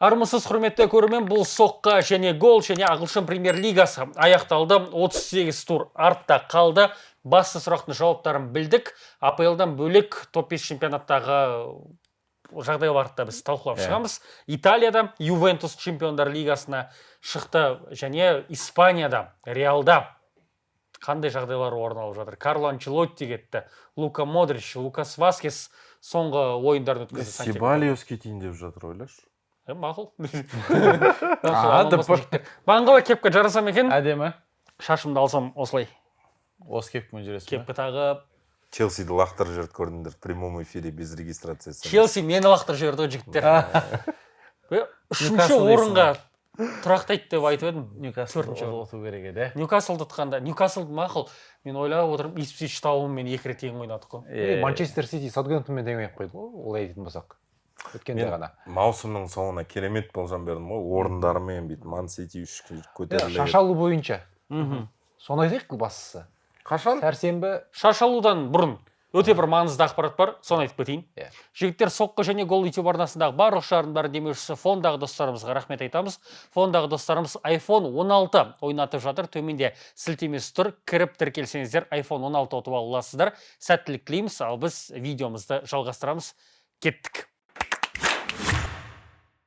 Армысыз құрметті көрермен, бұл соққа және гол және ағылшын премьер лигасы аяқталды. 38 тур артта қалды. Басты сұрақтың жауаптарын білдік. АПЛ-дан бөлек топ 5 чемпионаттағы жағдай барында біз талқылап шығамыз. Италияда Ювентус чемпиондар лигасына шықты және Испанияда, Реалда қандай жағдайлар орын алып жатыр. Карло Анчелотти кетті, Лука Модрич, Лукас Васкес соңғы ойындарын өткізді. Сибалиос кетейін деп жатыр, ойлаш. Мақұл. Маңғыла кепка жарасам екен. Әдемі. Шашымды алсам осылай. Осы кепкамен жүресің. Кепка тағып. Челсиді лақтырып жүрді көрдіңдер в прямом эфире без регистрациясы. Челси мені лақтырып жіберді жігіттер. Үшінші орынға тұрақтайды деп айтып едім. Ньюкасл ұту керек еді. Ньюкаслды ұтқанда. Ньюкасл мақұл. Мен ойлап отырып, Ипсвич Таунмен екі рет тең ойнадық қой. Манчестер Сити Саутгемптонмен тең ойнап қойды ғой, олай дейтін болсақ. Өткенде ғана. Маусымның соңына керемет болжам бердім ғой, орындарымен бүйтіп Ман Сити 3-ке көтеріледі. Шашалу бойынша. Соны айтайық бастысы. Қашан? Сәрсенбі. Шашалудан бұрын өте бір маңызды ақпарат бар, соны айтып кетейін. Жігіттер, соққы және гол YouTube арнасындағы барлық шығарындардың демеушісі фондағы достарымызға рахмет айтамыз. Фондағы достарымыз iPhone 16 ойнатып жатыр. Төменде сілтемесі тұр. Кіріп тіркелсеңіздер, iPhone 16 ұтып аласыздар. Сәттілік тілейміз, ал біз видеомызды жалғастырамыз. Кеттік.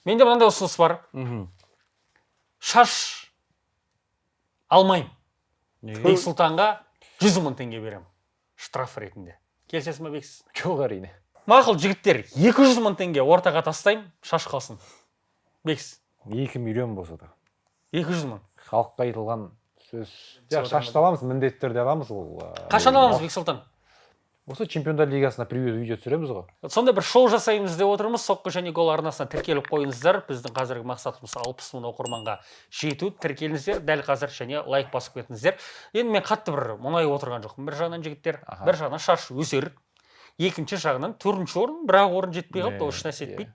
Менде мынандай ұсыныс бар. Шаш алмайым. Бексұлтанға 100 мың теңге берем. Штраф ретінде. Келсесің бе Бексіз? Жоқ әрине. Мақұл жігіттер, 200 мың теңге ортаға тастайым, шаш қалсын. Бексіз. 2 миллион болса да. 200 мың. Халыққа айтылған сөз. Шашты аламыз, міндетті түрде аламыз ол. Қашан аламыз Бексұлтан? Осы чемпиондар лигасына превью видео түсіреміз ғой. Сонда бір шоу жасаймыз деп отырмыз. Соққы және гол арнасына тіркеліп қойыңыздар. Біздің қазіргі мақсатымыз 60 мың оқырманға жету. Тіркеліңіздер дәл қазір және лайк басып кетіңіздер. Енді мен қатты бір мұнай отырған жоқпын. Бір жағынан жігіттер, бір жағынан шаш өсер. Екінші жағынан төртінші орын, бірақ орын жетпей қалды, ол еш нәрсе етпейді.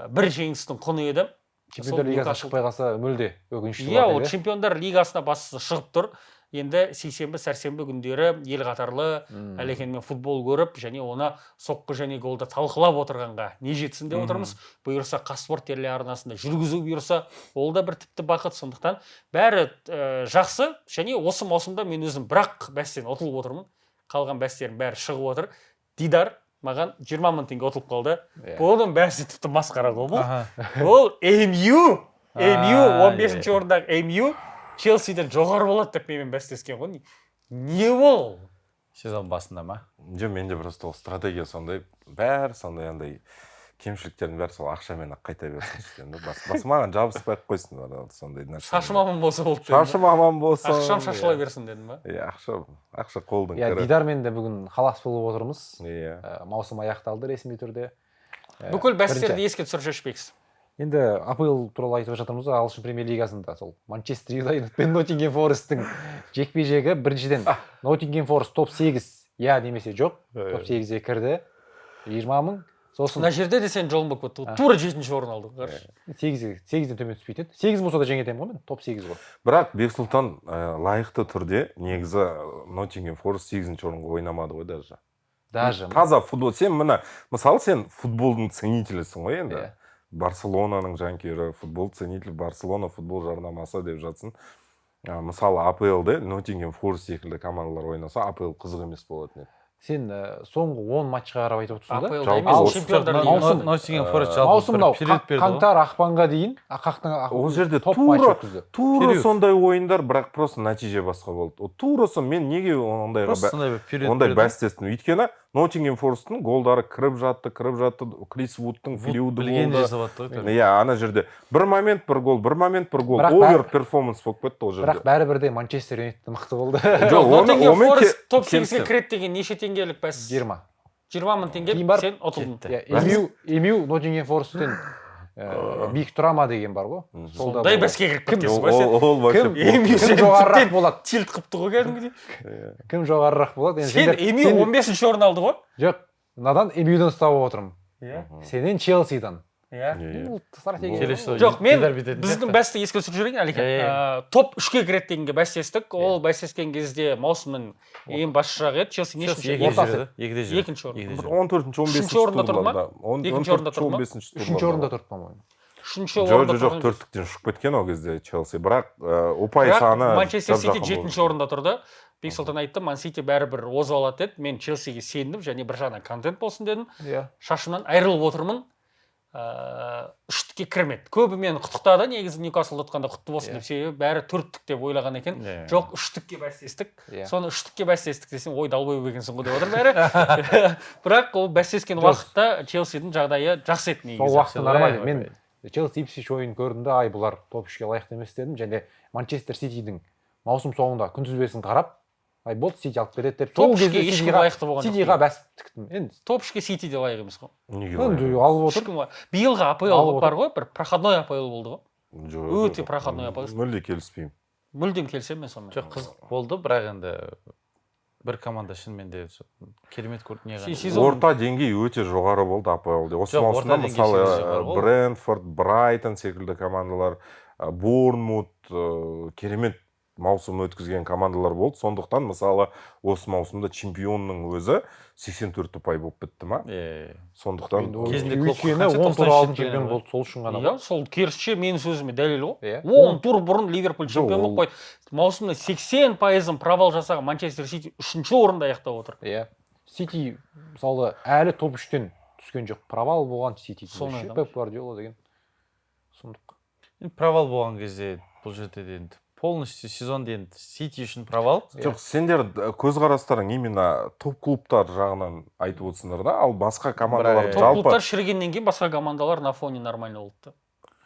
Бір жеңістің құны еді. Чемпиондар лигасына шықпай қалса мүлде өкінішті болады. Иә, ол чемпиондар лигасына бастысы шығып тұр. Енді сейсенбі, сәрсенбі күндері ел қатарлы әлекенмен футбол көріп, және оны соққы және голды талқылап отырғанға не жетсін деп отырмыз. Бұйырса Қазспорт телеарнасында жүргізу бұйырса, ол да бір тіпті бақыт. Сондықтан бәрі жақсы, және осы маусымда мен өзім бірақ бәстен ұтылып отырмын. Қалған бәстерім бәрі шығып отыр. Дидар маған 20 мың теңге ұтылып қалды. Оның бәрі тіпті масқара ғой бұл. Ол MU 15-ші орындағы MU Челсиден жоғары болады деп менімен бәстескен ғой. Не ол? Сезон басында ма? Жоқ, менде просто ол стратегия сондай, бәрі сондай андай кемшіліктердің бәрі сол ақшамен қайта берсін. Басы маған жабыспай қойсын сондай нәрсе. Шашым аман болса болды. Шашым аман болса. Ақшам шашыла берсін дедім ба? Иә, ақша қолдың кірі. Дидармен де бүгін халас болып отырмыз. Маусым аяқталды ресми түрде. Бүкіл бәстерді еске түсіріп шешпексіз. Енді АПЛ туралы айтып жатырмыз ғой, ағылшын премьер лигасында сол Манчестер Юнайтед пен Ноттингем Форесттің жекпе-жегі. Біріншіден Ноттингем Форест топ 8 я немесе жоқ, топ 8-ге кірді. 20 мың. Сосын мына жерде де сен жолың болып кетті. Тура 7-ші орын алдың, қарашы. 8-ден төмен түспейтін. 8 болса да жеңетемін ғой мен, топ 8 ғой. Бірақ Бексұлтан лайықты түрде негізі Ноттингем Форест 8-ші орынға ойнамады ғой даже. Таза футбол. Сен мына, мысалы сен футболдың ценителісің ғой енді. Барселонаның жанкері, футбол ценитель, Барселона футбол жарнамасы деп жатсын. Мысалы АПЛ-де Ноттингем Форест секілді командалар ойнаса, АПЛ қызық емес болатын еді. Сен соңғы 10 матчқа қарап айтып отырсың да? АПЛ-да емес, чемпиондар лигасы. Ноттингем Форест жалпы бір период берді ғой. Қаңтар ақпанға дейін, ол жерде тура сондай ойындар, бірақ просто нәтиже басқа болды. Тура мен неге ондай бәстестім? Өйткені Ноттингем Форесттің голдары кіріп жатты, Крис Вудтың периоды болды. Иә, ана жерде бір момент бір гол, овер перформанс болып кетті ол жерде. Бірақ бәрібір де Манчестер Юнайтед мықты болды. Ноттингем Форест топ 8-ге кіреді деген неше теңгелік бәс? 20 мың теңге сен ұтылдың. MU Ноттингем Форесттен биік тұра ма деген бар ғой. Сондай бәске кіріп кеткенсің ғой сен. Кім жоғарырақ болады? Тилт қып тұр ғой кәдімгідей. Кім жоғарырақ болады? Сен MU 15-ші орын алды ғой? Жоқ, мынадан MU-дан ұстап отырмын. Сенен Челсидан. Жоқ, мен біздің бәсті еске түсіріп жіберейін, Әлекен. Топ 3-ке кіреді дегенге бәстестік. Ол бәстескен кезде маусымның ең басшы жағы еді. Челси нешінші? Екінші орын. 14-15-ші орында тұрды ма? Екінші орында тұрды ма? Үшінші орында тұрды, по-моему. үшінші орында жоқ, төрттіктен ұшып кеткен ол кезде Челси. Бірақ ұпай саны Манчестер Сити 7-ші орында тұрды. Бексұлтан айтты, Ман Сити бәрібір озып алады деді. Мен Челсиге сендім, және бір жағынан контент болсын дедім. Шашымнан айырылып отырмын. Үштікке кірмеді. Көбі мені құттықтады, негізі Ньюкасл ұтқанда құтты болсын деп, себебі бәрі төрттік деп ойлаған екен. Жоқ, үштікке бәстестік. Соны үштікке бәстестік десем, ой, далбой екенсің ғой деп отыр бәрі. Бірақ ол бәстескен уақытта Челсидің жағдайы жақсы еді негізі. Сол уақытта нормально. Мен Челси Ипсвич ойынын көрдім де, ай, бұлар топ 3-ке лайықты емес дедім. Және Манчестер Ситидің маусым соңында күнтізбесін қарап, ай, болды, Сити алып кетеді деп. Топ 3-ке ешкім лайықты болған жоқ. Ситиға бәс тіктім. Енді топ 3-ке Сити де лайық емес қой. Неге алып отыр. Биылғы АПЛ бар ғой, бір проходной АПЛ болды ғой. жоқ, Өте проходной АПЛ. мүлде келіспеймін. Мүлдем келісемін мен сонымен. Жоқ, қызық болды, бірақ енді бір команда шынымен де керемет көрді не ғана. Орта деңгей өте жоғары болды АПЛ-де. Осы маусымда мысалы Брентфорд, Брайтон секілді командалар, Борнмут керемет маусым өткізген командалар болды. Сондықтан мысалы осы маусымда чемпионның өзі 84 ұпай болып бітті ма? Сондықтан кезінде өйткені 10 тур алдын чемпион болды, сол үшін ғана. Иә, сол керісінше менің сөзіме дәлел ғой. 10 тур бұрын Ливерпуль чемпион болып қойды. Маусымда 80% провал жасаған Манчестер Сити 3-ші орында аяқтап отыр. Иә. Сити мысалы әлі топ 3-тен түскен жоқ. Провал болған Сити. Пеп Гвардиола деген. Сондықтан. Провал болған кезде бұл жерде енді полностью сезон дейін Сити үшін провал. Жоқ, сендер көзқарастарың именно топ клубтар жағынан айтып отырсыңдар да, ал басқа командалар топ жалпы клубтар шірігеннен кейін басқа командалар на фоне нормально болды.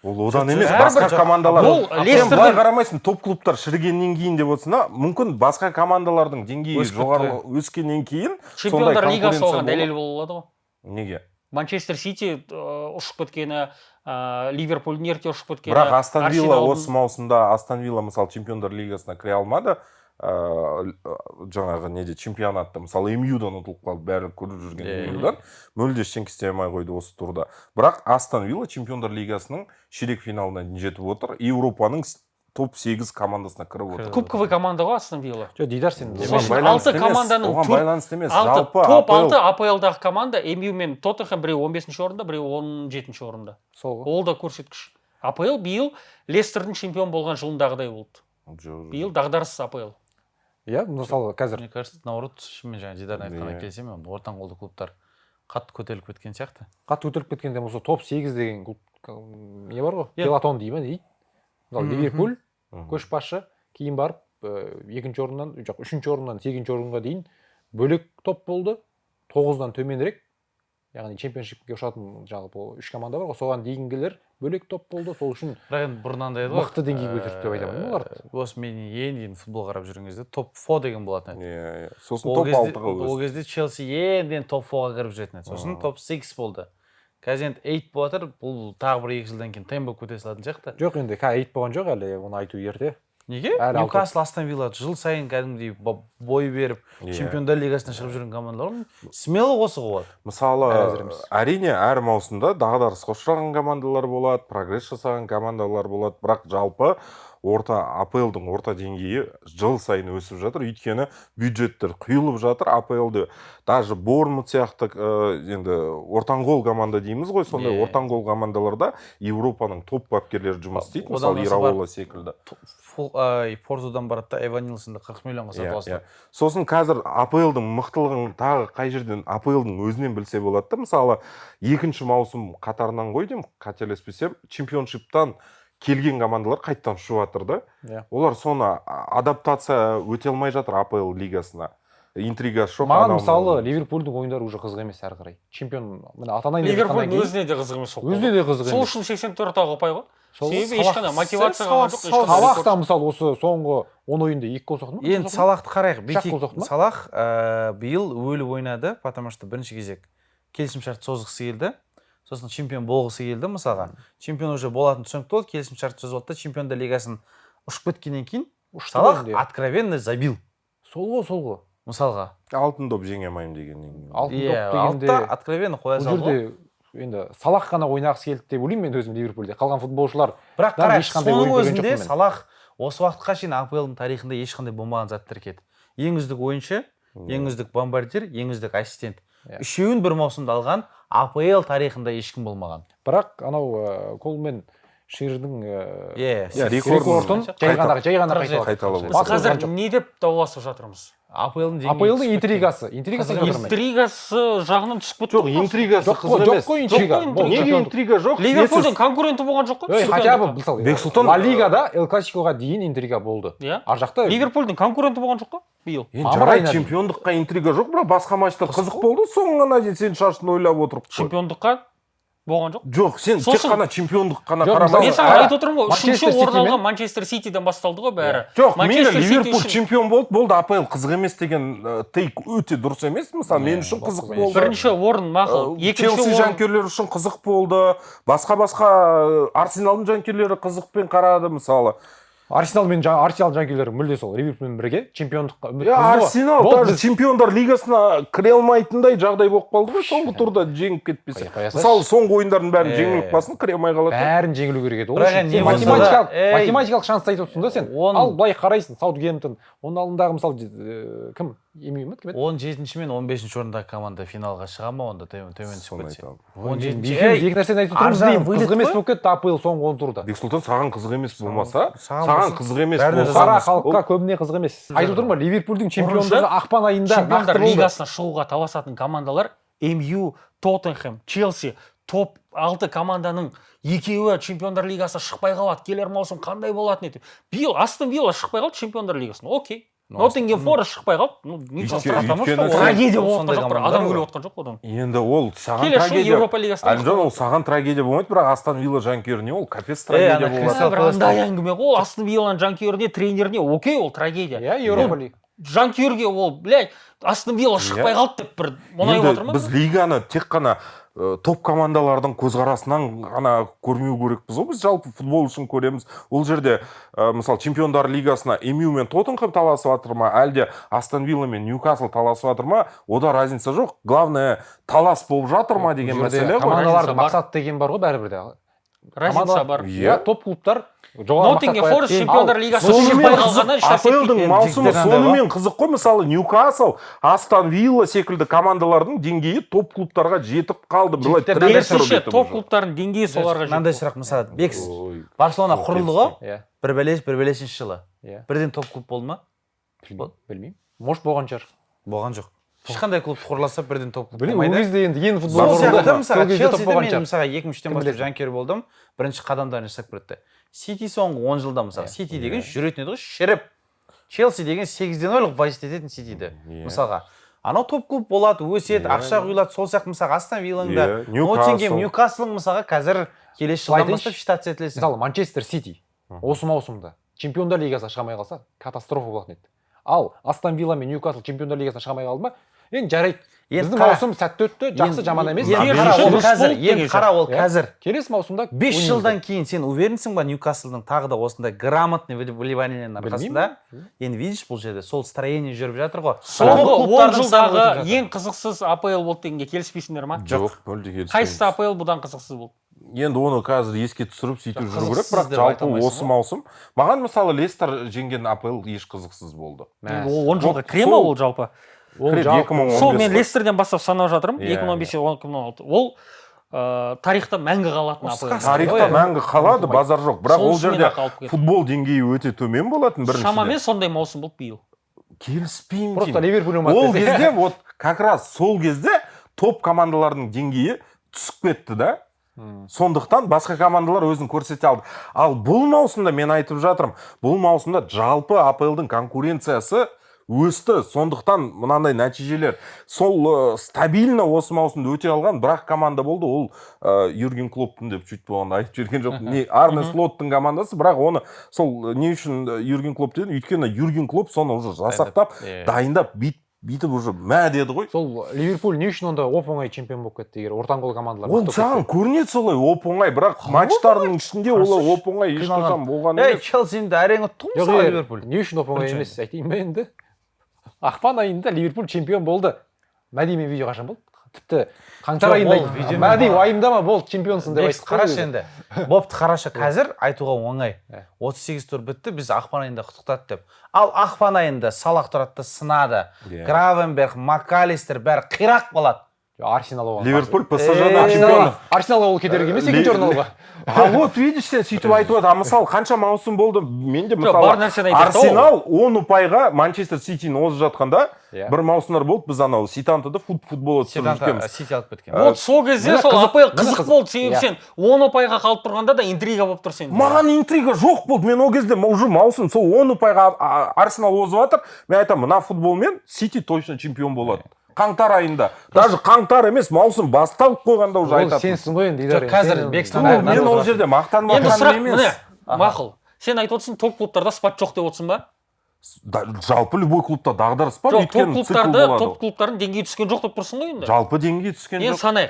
Ол одан емес, басқа командалар. Сен былай қарамайсың, топ клубтар шірігеннен кейін деп отырсың, мүмкін басқа командалардың деңгейі жоғары өскеннен кейін чемпиондар лигасы оған дәлел бола алады ғой. Неге? Манчестер Сити ұшып кеткені, Ливерпульдің ерте ұшып кеткені. Бірақ Астон Вилла осы маусымда Астон Вилла мысалы чемпиондар лигасына кіре алмады. Жаңағы неде чемпионатта мысалы МЮ-дан ұтылып қалды, бәрі көріп жүрген МЮ-дан мүлде ештеңе істей алмай қойды осы турда. Бірақ Астон Вилла чемпиондар лигасының ширек финалына жетіп отыр. Еуропаның топ 8 командасына кіріп отыр. Кубковый команда ғой Астон Вилла. Жоқ, Дидар сен. Алты команданың байланысты емес. Жалпы топ 6 АПЛ-дағы команда МЮ мен Тоттенхэм біреу 15-ші орында, біреу 17-ші орында. Ол да көрсеткіш. АПЛ биыл Лестердің чемпион болған жылындағыдай болды. Биыл дағдарыс АПЛ. Иә, мысалы қазір. Мне кажется, наоборот, шынымен жаңа Дидардың айтқанына келісемін, ортан қолды клубтар қатты көтеріліп кеткен сияқты. Қатты көтеріліп кеткенде болса топ 8 деген клуб не бар ғой? Пелотон дейді ма дейді. Мысалы Ливерпуль көшбасшы, кейін барып екінші орыннан, жоқ, үшінші орыннан 8-ші орынға дейін бөлек топ болды. 9-дан төменірек, яғни чемпионшипке ұшатын жалпы 3 команда бар ғой, соған дейінгілер бөлек топ болды. Сол үшін бұрыннан да еді ғой. Мықты деңгей көтерді деп айтамын олар. Осы мен енді футбол қарап жүрген кезде топ 4 деген болатын еді. Иә, сосын топ 6-ға өсті. Ол кезде Челси енді топ 4-ға кіріп жүретін еді. Сосын топ 6 болды. Қазір енді 8 болып жатыр, бұл тағы бір 2 жылдан кейін темпо көтере салатын сияқты. Жоқ, енді 8 болған жоқ әлі, оны айту ерте. Неге? Ньюкасл, Астон Вилла жыл сайын кәдімгідей бой беріп, чемпиондар лигасына шығып жүрген командалар смело осы болады. Мысалы, әрине әр маусымда дағдарысқа ұшыраған командалар болады, прогресс жасаған командалар болады, бірақ жалпы АПЛ-дың орта деңгейі жыл сайын өсіп жатыр, өйткені бюджеттер құйылып жатыр. АПЛ-де даже Борнмут сияқты енді ортанқол команда дейміз ғой, сондай ортанқол командаларда Европаның топ бапкерлері жұмыс істейді, мысалы Ираола секілді. Портудан барады да Эван Нилсонды 40 миллионға сатып алды. Сосын қазір АПЛ-дың мықтылығын тағы қай жерден АПЛ-дың өзінен білсе болады да, мысалы екінші маусым қатарынан ғой деймін, қателеспесем, чемпионшиптан келген командалар қайттан ұшып жатыр да. Олар соны адаптация өте алмай жатыр АПЛ лигасына. Интрига жоқ. Маған мысалы Ливерпульдің ойындары уже қызық емес әрі қарай. Чемпион, міне атанайын деп жатқаннан кейін. Ливерпульдің өзіне де қызық емес. Өзіне де қызық емес. Сол үшін 84 ұпай ғой. Себебі ешқандай мотивацияға жоқ. Салахта мысалы осы соңғы 10 ойында 2 гол соқты ма? Енді Салахты қарайық. Салах биыл өліп ойнады, потому что бірінші кезек келісімшарт созғысы келді. Сосын чемпион болғысы келді мысалға. Чемпион уже болатын түсінікті болды, келісімшарт жазып алды, чемпиондар лигасын ұшып кеткеннен кейін Салах откровенно забил. Сол ғой. Мысалға. Алтын доп жеңе алмаймын дегеннен. Алтын доп дегенде откровенно қоя салды. Енді Салах қана ойнағысы келді деп ойлаймын мен өзім Ливерпульде. Қалған футболшылар бірақ қарай, соның өзінде Салах осы уақытқа шейін АПЛ-дың тарихында ешқандай болмаған зат тіркеді. Ең үздік ойыншы, ең үздік бомбардир, ең үздік ассистент. үшеуін бір маусымда алған АПЛ тарихында ешкім болмаған. Бірақ анау Колмен Ширдің рекордын жай ғана қайталап Біз қазір не деп дауласып жатырмыз? АПЛдың интригасы жағынан түсіп кетті. Жоқ, интригасы қызық емес. Неге интрига жоқ? Ливерпульдің конкуренті болған жоқ қой. Хотя бы мысалы Бексұлтан Ла Лигада Эл Классикоға дейін интрига болды. Иә. Ар жақта Ливерпульдің конкуренті болған жоқ қой биыл. Жарайды, чемпиондыққа интрига жоқ, бірақ басқа матчтар қызық болды. Соңына дейін сен шашын ойлап отырып қой. Чемпиондыққа болған жоқ. Жоқ, сен тек қана чемпиондық қана Мен қарамайсың. саған айтып отырмын ғой, үшінші орын алған Манчестер Ситиден басталды ғой бәрі. Жоқ, мейлі Ливерпуль чемпион болды, АПЛ қызық емес деген тейк өте дұрыс емес. Мысалы, мен үшін қызық болды. Бірінші орын мақұл, екінші Челси орын жанкүйерлері үшін қызық болды. Басқа Арсеналдың жанкүйерлері қызықпен қарады, мысалы. Арсенал жанкүйерлері мүлде сол Ливерпульмен бірге чемпиондыққа үміт Арсенал даже чемпиондар лигасына кіре алмайтындай жағдай болып қалды ғой соңғы турда жеңіп кетпесе. Мысалы, соңғы ойындардың бәрін жеңіліп қалсын, кіре алмай қалады. Бәрін жеңілу керек еді. Математикалық шансты айтып отырсың да сен. Ал былай қарайсың, Саутгемптон, оның алдындағы мысалы кім? Емеу ме? 17-ші мен 15-ші орындағы команда финалға шыға ма, онда төмен түсіп кетсе. 17-ші екі нәрсені айтып отырмыз деймін. Қызық емес болып кетті АПЛ соңғы 10 турда. Бексұлтан, саған қызық емес болмаса, саған қызық емес болса, халыққа көбіне қызық емес. Айтып отырмын ба, Ливерпульдің чемпиондығы ақпан айында чемпиондар лигасына шығуға таласатын командалар МЮ, Тоттенхэм, Челси, топ 6 команданың екеуі чемпиондар лигасына шықпай қалады. Келер маусым қандай болатын еді? Биыл Астон Вилла шықпай қалды чемпиондар лигасына. Окей. Ноттингем Форест шықпай қалды. Трагедия болып жатқан жоқ, адам өліп жатқан жоқ одан. Енді ол саған трагедия. трагедия. Еуропа лигасында. Әлжан, ол саған трагедия болмайды, бірақ Астон Вилла жанкүйеріне ол капец трагедия болады. Андай әңгіме ғой, ол Астон Вилланың жанкүйеріне, тренеріне окей, ол трагедия. Иә, Еуропа лига. Жанкүйерге ол, блядь, Астон Вилла шықпай қалды деп бір мұнайып отырмын. Біз лиганы тек қана топ командалардың көзқарасынан ғана көрмеу керекпіз ғой, біз жалпы футбол үшін көреміз. Ол жерде мысалы чемпиондар лигасына МЮ мен Тоттенхэм таласып жатыр ма, әлде Астон Вилла мен Ньюкасл таласып жатыр ма, ода разница жоқ. Главное, талас болып жатыр ма деген мәселе ғой. Командалардың мақсаты деген бар ғой бәрібір де. Разница бар. Иә, топ клубтар Ноттингем Форест чемпиондар лигасы шықпай қалғаннан АПЛдың маусымы сонымен қызық қой. Мысалы, Ньюкасл, Астон Вилла секілді командалардың деңгейі топ клубтарға жетіп қалды. Керісінше топ клубтардың деңгейі соларға жетті. Мынандай сұрақ, мысалы, Бекс, Барселона құрылды ғой, бір бәлешінші жылы. Бірден топ клуб болды ма? Білмеймін. Может болған шығар. Болған жоқ. Ешқандай клуб құрыласа бірден топ клуб болмайды. Ол кезде енді футбол Челсиде мен мысалға 2003-тен бастап жанкүйер болдым. Бірінші қадамдарын жасап кетті. Сити соңғы 10 жылда мысалы, Сити деген жүретін еді ғой, шіріп. Челси деген 8-0 вазит ететін Ситиді. Мысалға, анау топ клуб болады, өседі, ақша құйылады, сол сияқты мысалға Астон Вилланың да, Ноттингем, Ньюкаслың мысалға қазір келесі жылдан бастап штат етілесің. Мысалы, Манчестер Сити осы маусымда чемпиондар лигасына шыға алмай қалса, катастрофа болатын еді. Ал Астон Вилла мен Ньюкасл чемпиондар лигасына шыға алмай қалды ма? Енді жарайды. Біздің маусым сәтті өтті, жақсы жаман емес. Енді қара ол қазір. Келесі маусымда 5 жылдан кейін сен уверенсің ба Ньюкаслдың тағы да осындай грамотный вливаниенің арқасында? Енді видишь, бұл жерде сол строение жүріп жатыр ғой. Соңғы 10 жылдағы ең қызықсыз АПЛ болды дегенге келіспейсіңдер ма? Жоқ, мүлде келіспеймін. Қайсысы АПЛ бұдан қызықсыз болды? Енді оны қазір еске түсіріп сөйтіп жүру керек, бірақ жалпы осы маусым маған мысалы Лестер жеңген АПЛ еш қызықсыз болды. Ол 10 жылға кіре ма ол жалпы? Сол мен Лестерден бастап санап жатырмын, 2015-2016. Ол тарихта мәңгі қалатын АПЛ. Тарихта мәңгі қалады, базар жоқ. Бірақ ол жерде футбол деңгейі өте төмен болатын біріншіден. Шамамен сондай маусым болды биыл. Келіспеймін. Просто Ливерпуль ол кезде вот как раз сол кезде топ командалардың деңгейі түсіп кетті да. Сондықтан басқа командалар өзін көрсете алды. Ал бұл маусымда мен айтып жатырмын, бұл маусымда жалпы АПЛдың конкуренциясы өсті. Сондықтан мынандай нәтижелер. Сол стабильно осы маусымда өте алған бірақ команда болды. Ол Юрген Клопптың деп сөйтіп болғанда айтып жүрген жоқ. Не Арне Слоттың командасы, бірақ оны сол не үшін Юрген Клопп деді? Өйткені Юрген Клопп соны уже жасақтап, дайындап бүйтіп уже мә деді ғой. Сол Ливерпуль не үшін онда оп-оңай чемпион болып кетті егер ортан қол командалар? Ол саған көрінеді солай оп-оңай, бірақ матчтардың ішінде олай оп-оңай ешқашан болған емес. Челсиді әрең ұттың мысалы Ливерпуль. Не үшін оп-оңай емес? Айтайын ба енді? Ақпан айында Ливерпуль чемпион болды. Мәди мен видео қашан болды? Тіпті қаңтар айында Мәди уайымдама болды, чемпионсың деп айтты. Қарашы енді. Бопты қарашы, қазір айтуға оңай. 38 тур бітті, біз ақпан айында құттықтады деп. Ал ақпан айында Салах тұрады сынады. Гравенберг, Макалистер бәрі қирақ болады. Арсенал оған. Ливерпуль ПСЖ-дан чемпион. Арсеналға ол кетер емес, екінші орын алуға. А вот видишь, сен сөйтіп айтып отыр. Мысалы, қанша маусым болды? Мен де бар мысалы нәрсені айтады ғой. Арсенал 10 ұпайға Манчестер Ситині озып жатқанда Иә. бір маусымдар болды, біз анау Ситантыды футбол түсіріп жүргенбіз. Сити алып кеткен. Вот сол кезде Міне сол қызық, АПЛ міне қызық қызық. болды, себебі Иә. сен 10 ұпайға қалып тұрғанда да интрига болып тұр сенде. Маған интрига жоқ болды. Мен ол кезде уже маусым сол 10 ұпайға Арсенал озып жатыр. Мен айтамын, мына футболмен Сити точно чемпион болады. Қаңтар айында. Даже қаңтар емес, маусым басталып қойғанда уже Ол айтады. сенсің ғой енді. Дидар, қазір сен- Бекстан Ну, Бәрі мен ол жерде мақтанып Енді сұрақ жатқаным міне, емес. мақұл. Сен айтып отырсың, топ клубтарда спат жоқ деп отырсың ба? Жалпы любой клубта дағдарыс бар, Жоқ, топ өйткені цикл клубтарды, болады. топ клубтардың деңгейі түскен жоқ деп тұрсың ғой енді. Жалпы деңгей түскен Енді жоқ. санайық.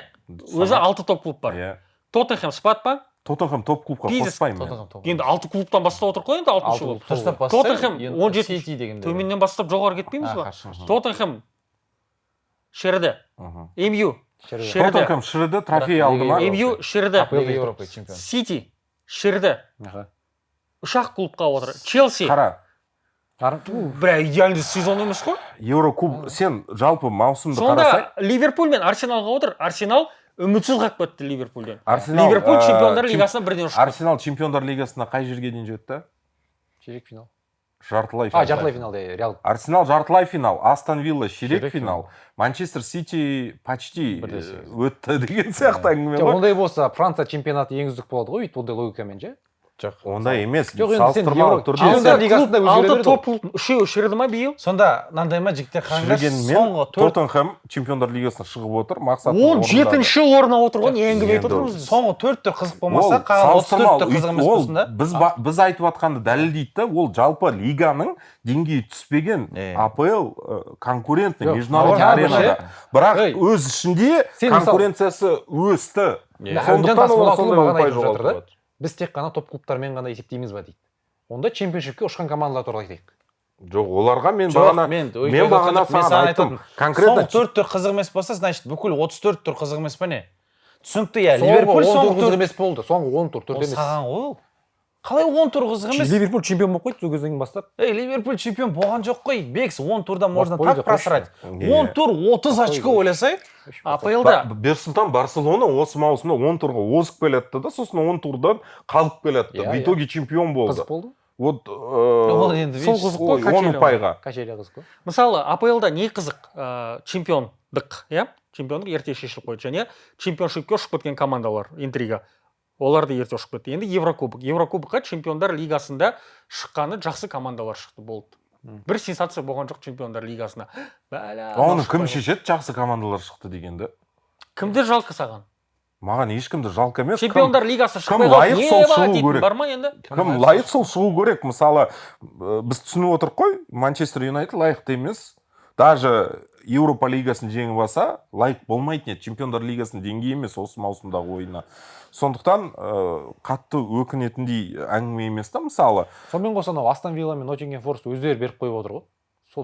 Өзі 6 топ клуб бар. Иә. Тоттенхэм спат па? Тоттенхэм топ клубқа Бизнес. қоспаймын мен. Енді 6 клубтан бастап отыр ғой енді 6-шы клуб. Дұрыстап бастап, Тоттенхэм енді 17 Сити дегенде. төменнен бастап жоғары кетпейміз ба? Аха, Тоттенхэм шіріді. Мхм. МЮ Шіріді. шіріді. Тоттенхэм шіріді, трофей алды ма? МЮ шіріді. Лига Европа чемпион. Сити шіріді. Аха. Үш-ақ клубқа отыр. Челси. Қара, Бля, идеальный сезон емес қой. Еурокуб, сен жалпы маусымды қарасай, Сонда Ливерпуль мен Арсеналға отыр. Арсенал үмітсіз қалып кетті Ливерпульден. Арсенал, Ливерпуль ә, чемпиондар чем- лигасына бірден ұшты. Арсенал чемпиондар лигасына қай жерге дейін жетті? Ширек финал. Жартылай А, финал. жартылай финалда Реал. Арсенал жартылай финал, Астон Вилла ширек Ширек финал, Манчестер Сити почти Бірде сегіз. өтті деген сияқты әңгіме Жоқ, ғой. ондай болса Франция чемпионаты ең үздік болады ғой, өйтіп ондай логикамен же. Жоқ. Ондай емес, Жоқ, енді сен салыстырмалы Еуро- түрде Чемпиондар сен лигасында өзгере алты береді топ клуб үшеуі шіріді ма биыл? Сонда мынандай ма жігіттер қараңдар, шірігенмен соңғы 4 Тоттенхэм чемпиондар лигасына шығып отыр, мақсат 17-ші орынға отырған не әңгіме айтып Енді отырмыз біз? соңғы 4 түр қызық болмаса, ол қалған 34 салыстырмалы, түр қызық емес ол болсын да. біз айтып жатқанды дәлелдейді да, ол жалпы лиганың деңгейі түспеген АПЛ конкурентный Жоқ, международный Ауыр аренада. Ей. Бірақ өз ішінде Сен мысалы- конкуренциясы өсті. Сондықтан Сондықтан олар олар сондай бағана ұпай айтып жатыр жоғалтып да. жатыр. Біз тек қана топ клубтармен ғана есептейміз ба дейді. Онда чемпионшипке ұшқан командалар туралы айтайық. Жоқ, оларға мен Жоқ, бағана мен бағана саған айттым. Конкретно Соңғы 4 түр қызық емес болса, значит, бүкіл 34 түр қызық емес па не? Түсінікті, иә, Ливерпуль Ливерпуль соңғы соңғы қызық 4 емес болды. Соңғы 10 тур, 4 Ол емес. саған ғой ол. Қалай 10 тур қызық емес? Ливерпуль чемпион болып қойды сол кезден бастап. Ей, Ливерпуль чемпион болған жоқ қой. Бекс 10 турда можно Қойды, так просрать. Не. 10 тур 30 очко ойласай. АПЛда Берсұлтан Барселона осы маусымда 10 турға озып келетті да, сосын 10 турдан қалып келетті. Иә, В итоге чемпион болды. Қызық болды. Вот Ол енді сол видишь, қызық қой, 10 качеля ұпайға. Качеля қызық қой. мысалы АПЛда не қызық? Чемпиондық, иә? Чемпиондық ерте шешіліп қойды және чемпионшипке ұшып кеткен командалар, интрига. Олар да ерте ұшып кетті. Енді Еврокубок. Еврокубокқа чемпиондар лигасында шыққаны жақсы командалар шықты болды. Бір сенсация болған жоқ чемпиондар лигасына. Бәлә. Оны кім шешеді, жақсы командалар шықты дегенді? Кімді жалко саған? Маған ешкімді жалко емес. Чемпиондар лигасы кім шықпай лайық, қалды. сол Не бар шығу дейтін керек. бар ма енді? Кім лайық, сол шығу керек. Мысалы, біз түсініп отырық қой, Манчестер Юнайтед лайықты емес. Даже Еуропа лигасын жеңіп алса, лайық болмайтын еді. Чемпиондар лигасының деңгейі емес осы маусымдағы ойына. Сондықтан қатты өкінетіндей әңгіме емес та, мысалы. Сонымен қоса анау Астон Вилла мен Ноттингем Форест өздері беріп қойып отыр ғой.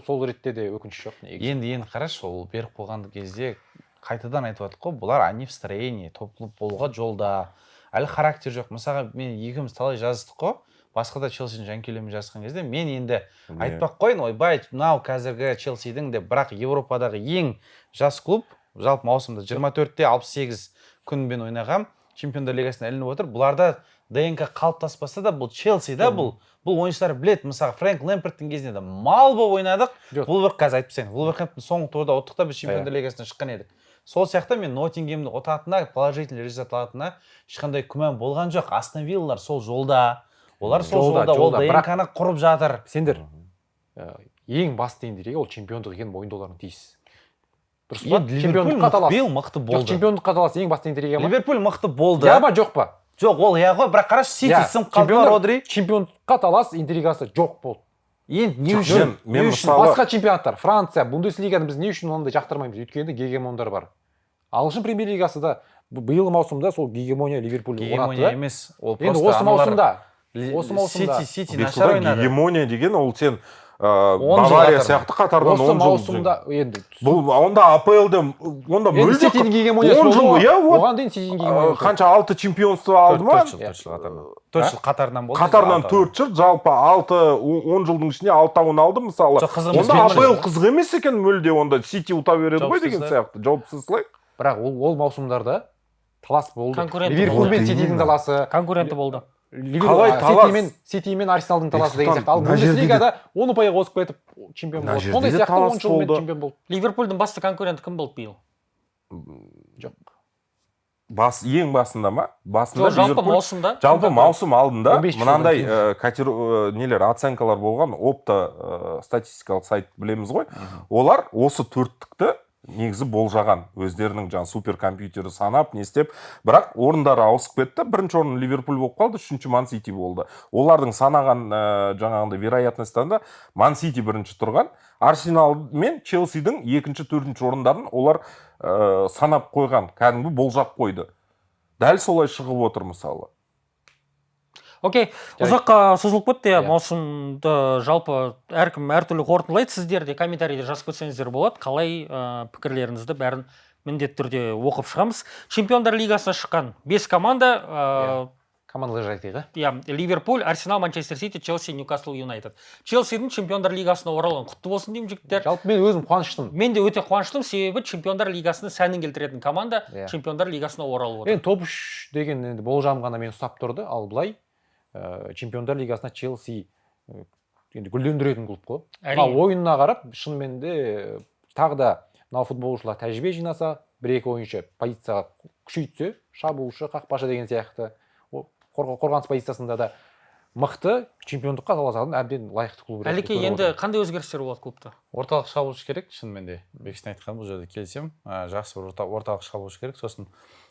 Сол ретте де өкініш жоқ. негізі. енді қарашы, ол беріп қойған кезде қайтадан айтып жатыр ғой, бұлар они в строении, топ клуб болуға жолда. Әлі характер жоқ. Мысалға мен екеуміз талай жаздық қой. Басқа да Челсидің жанкелемен жазған кезде мен енді айтпақ қойын, ойбай, мынау қазіргі Челсидің де, бірақ Европадағы ең жас клуб, жалпы маусымда 24-те 68 күнбен ойнағам, чемпиондар лигасына ілініп отыр. Бұларда ДНК қалыптаспаса да, бұл Челси да, бұл ойыншылар біледі. Мысалы, Фрэнк Лэмпарттың кезінде де мал болып ойнадық. Вулверхэмптон қазір айтып сен, Вулверхэмптон соңғы турда ұттық та біз чемпиондар лигасына шыққан едік. Сол сияқты мен Ноттингемді ұтатынына, положительный результат алатынына ешқандай күмән болған жоқ. Астон Виллалар сол жолда. Олар сол жолда, ол ДНК-ны құрып жатыр. Сендер ең басты интрига ол чемпиондық екенін мойындауларың тиіс. Дұрыс па? Чемпиондыққа талас. Биыл мықты Жоқ, болды. чемпиондыққа талас ең басты интрига ма? Ливерпуль мықты болды. Я ба, жоқ па? Жоқ, ол я ғой, бірақ қарашы, Сити сынып қалды ма, Родри? Чемпиондыққа талас интригасы жоқ болды. Енді не үшін? Мен Басқа мысалы, чемпионаттар, Франция, Бундеслиганы біз не үшін ондай жақтырмаймыз? Өйткені гегемондар бар. Ағылшын премьер лигасы да биылғы маусымда сол гегемония Ливерпульді орнатты Гегемония да. емес. Ол Енді просто осы маусымда, осы маусымда Сити нашар ойнады. гегемония деген ол сен 10 жыл Бавария қатар. сияқты қатардан 10 осы жыл. маусымда енді Бұл онда АПЛ-де онда енді мүлде Ситидің гегемониясы 10 жыл, болды. иә, вот. Оған дейін Ситидің гегемониясы. Қанша 6 чемпионство алды ма? 4 жыл қатарынан. 4 жыл қатарынан болды. Қатарынан 4 жыл, жалпы 10 жылдың ішінде 6-ын алды мысалы. Жоқ, қызық емес, Онда мен АПЛ қызық емес екен мүлде, онда Сити ұта береді ғой деген Жауапсыздық. сияқты. Жауапсыздық. бірақ ол маусымдарда талас болды. Конкурент Ливерпуль мен болды. Ситидің таласы, конкуренті болды. Қалай талас? Сити мен Арсеналдың таласы деген сияқты. Ал Мына жерде Бундеслигада 10 ұпайға қосып кетіп чемпион Мына болды. жерде Сондай де сияқты талас 10 жылмен болды. чемпион болды. Ливерпульдің басты конкуренті кім болды биыл? Ең басында ма? Басында Жоқ, жалпы Ливерпуль- маусымда. Жалпы маусым алдында 15 мынандай жылдан нелер оценкалар болған, опта статистикалық сайт білеміз ғой. Олар осы төрттікті негізі болжаған, өздерінің суперкомпьютері санап, не істеп, бірақ орындары ауысып кетті. Бірінші орын Ливерпуль болып қалды, үшінші Ман Сити болды. Олардың санаған жаңағындай вероятностьтанда Ман Сити бірінші тұрған, Арсенал мен Челсидің екінші, төртінші орындарын олар санап қойған, кәдімгі болжап қойды. Дәл солай шығып отыр мысалы. Окей, ұзаққа созылып кетті, маусымды жалпы әркім әртүрлі қорытындылайды. Сіздер де комментарийде жазып кетсеңіздер болады. Қалай пікірлеріңізді бәрін міндетті түрде оқып шығамыз. Чемпиондар лигасына шыққан 5 команда, Командалар айтайық. Ливерпуль, Арсенал, Манчестер Сити, Челси, Ньюкасл Юнайтед. Челсидің чемпиондар лигасына оралған құтты болсын деймін жігіттер. Жалпы мен өзім қуаныштымын. Мен де өте қуаныштымын, себебі чемпиондар лигасының сәнін келтіретін команда чемпиондар лигасына оралып отыр. Енді топ 3 деген енді болжам ғана мен ұстап тұрды, ал былай чемпиондар лигасына Челси енді гүлдендіретін клуб қой. Ал ойынына қарап, шынымен де тағы да мына футболшылар тәжірибе жинаса, 1-2 ойыншы позицияға күшейтсе, шабуылшы, қақпашы деген сияқты, қорғаныс позициясында да мықты чемпиондыққа таласатын әбден лайықты клуб. Әлеке, енді қандай өзгерістер болады клубта? Орталық шабуылшы керек, шынымен де. Бексін айтқан бұл жерде келсем, жақсы бір орталық шабуылшы керек, сосын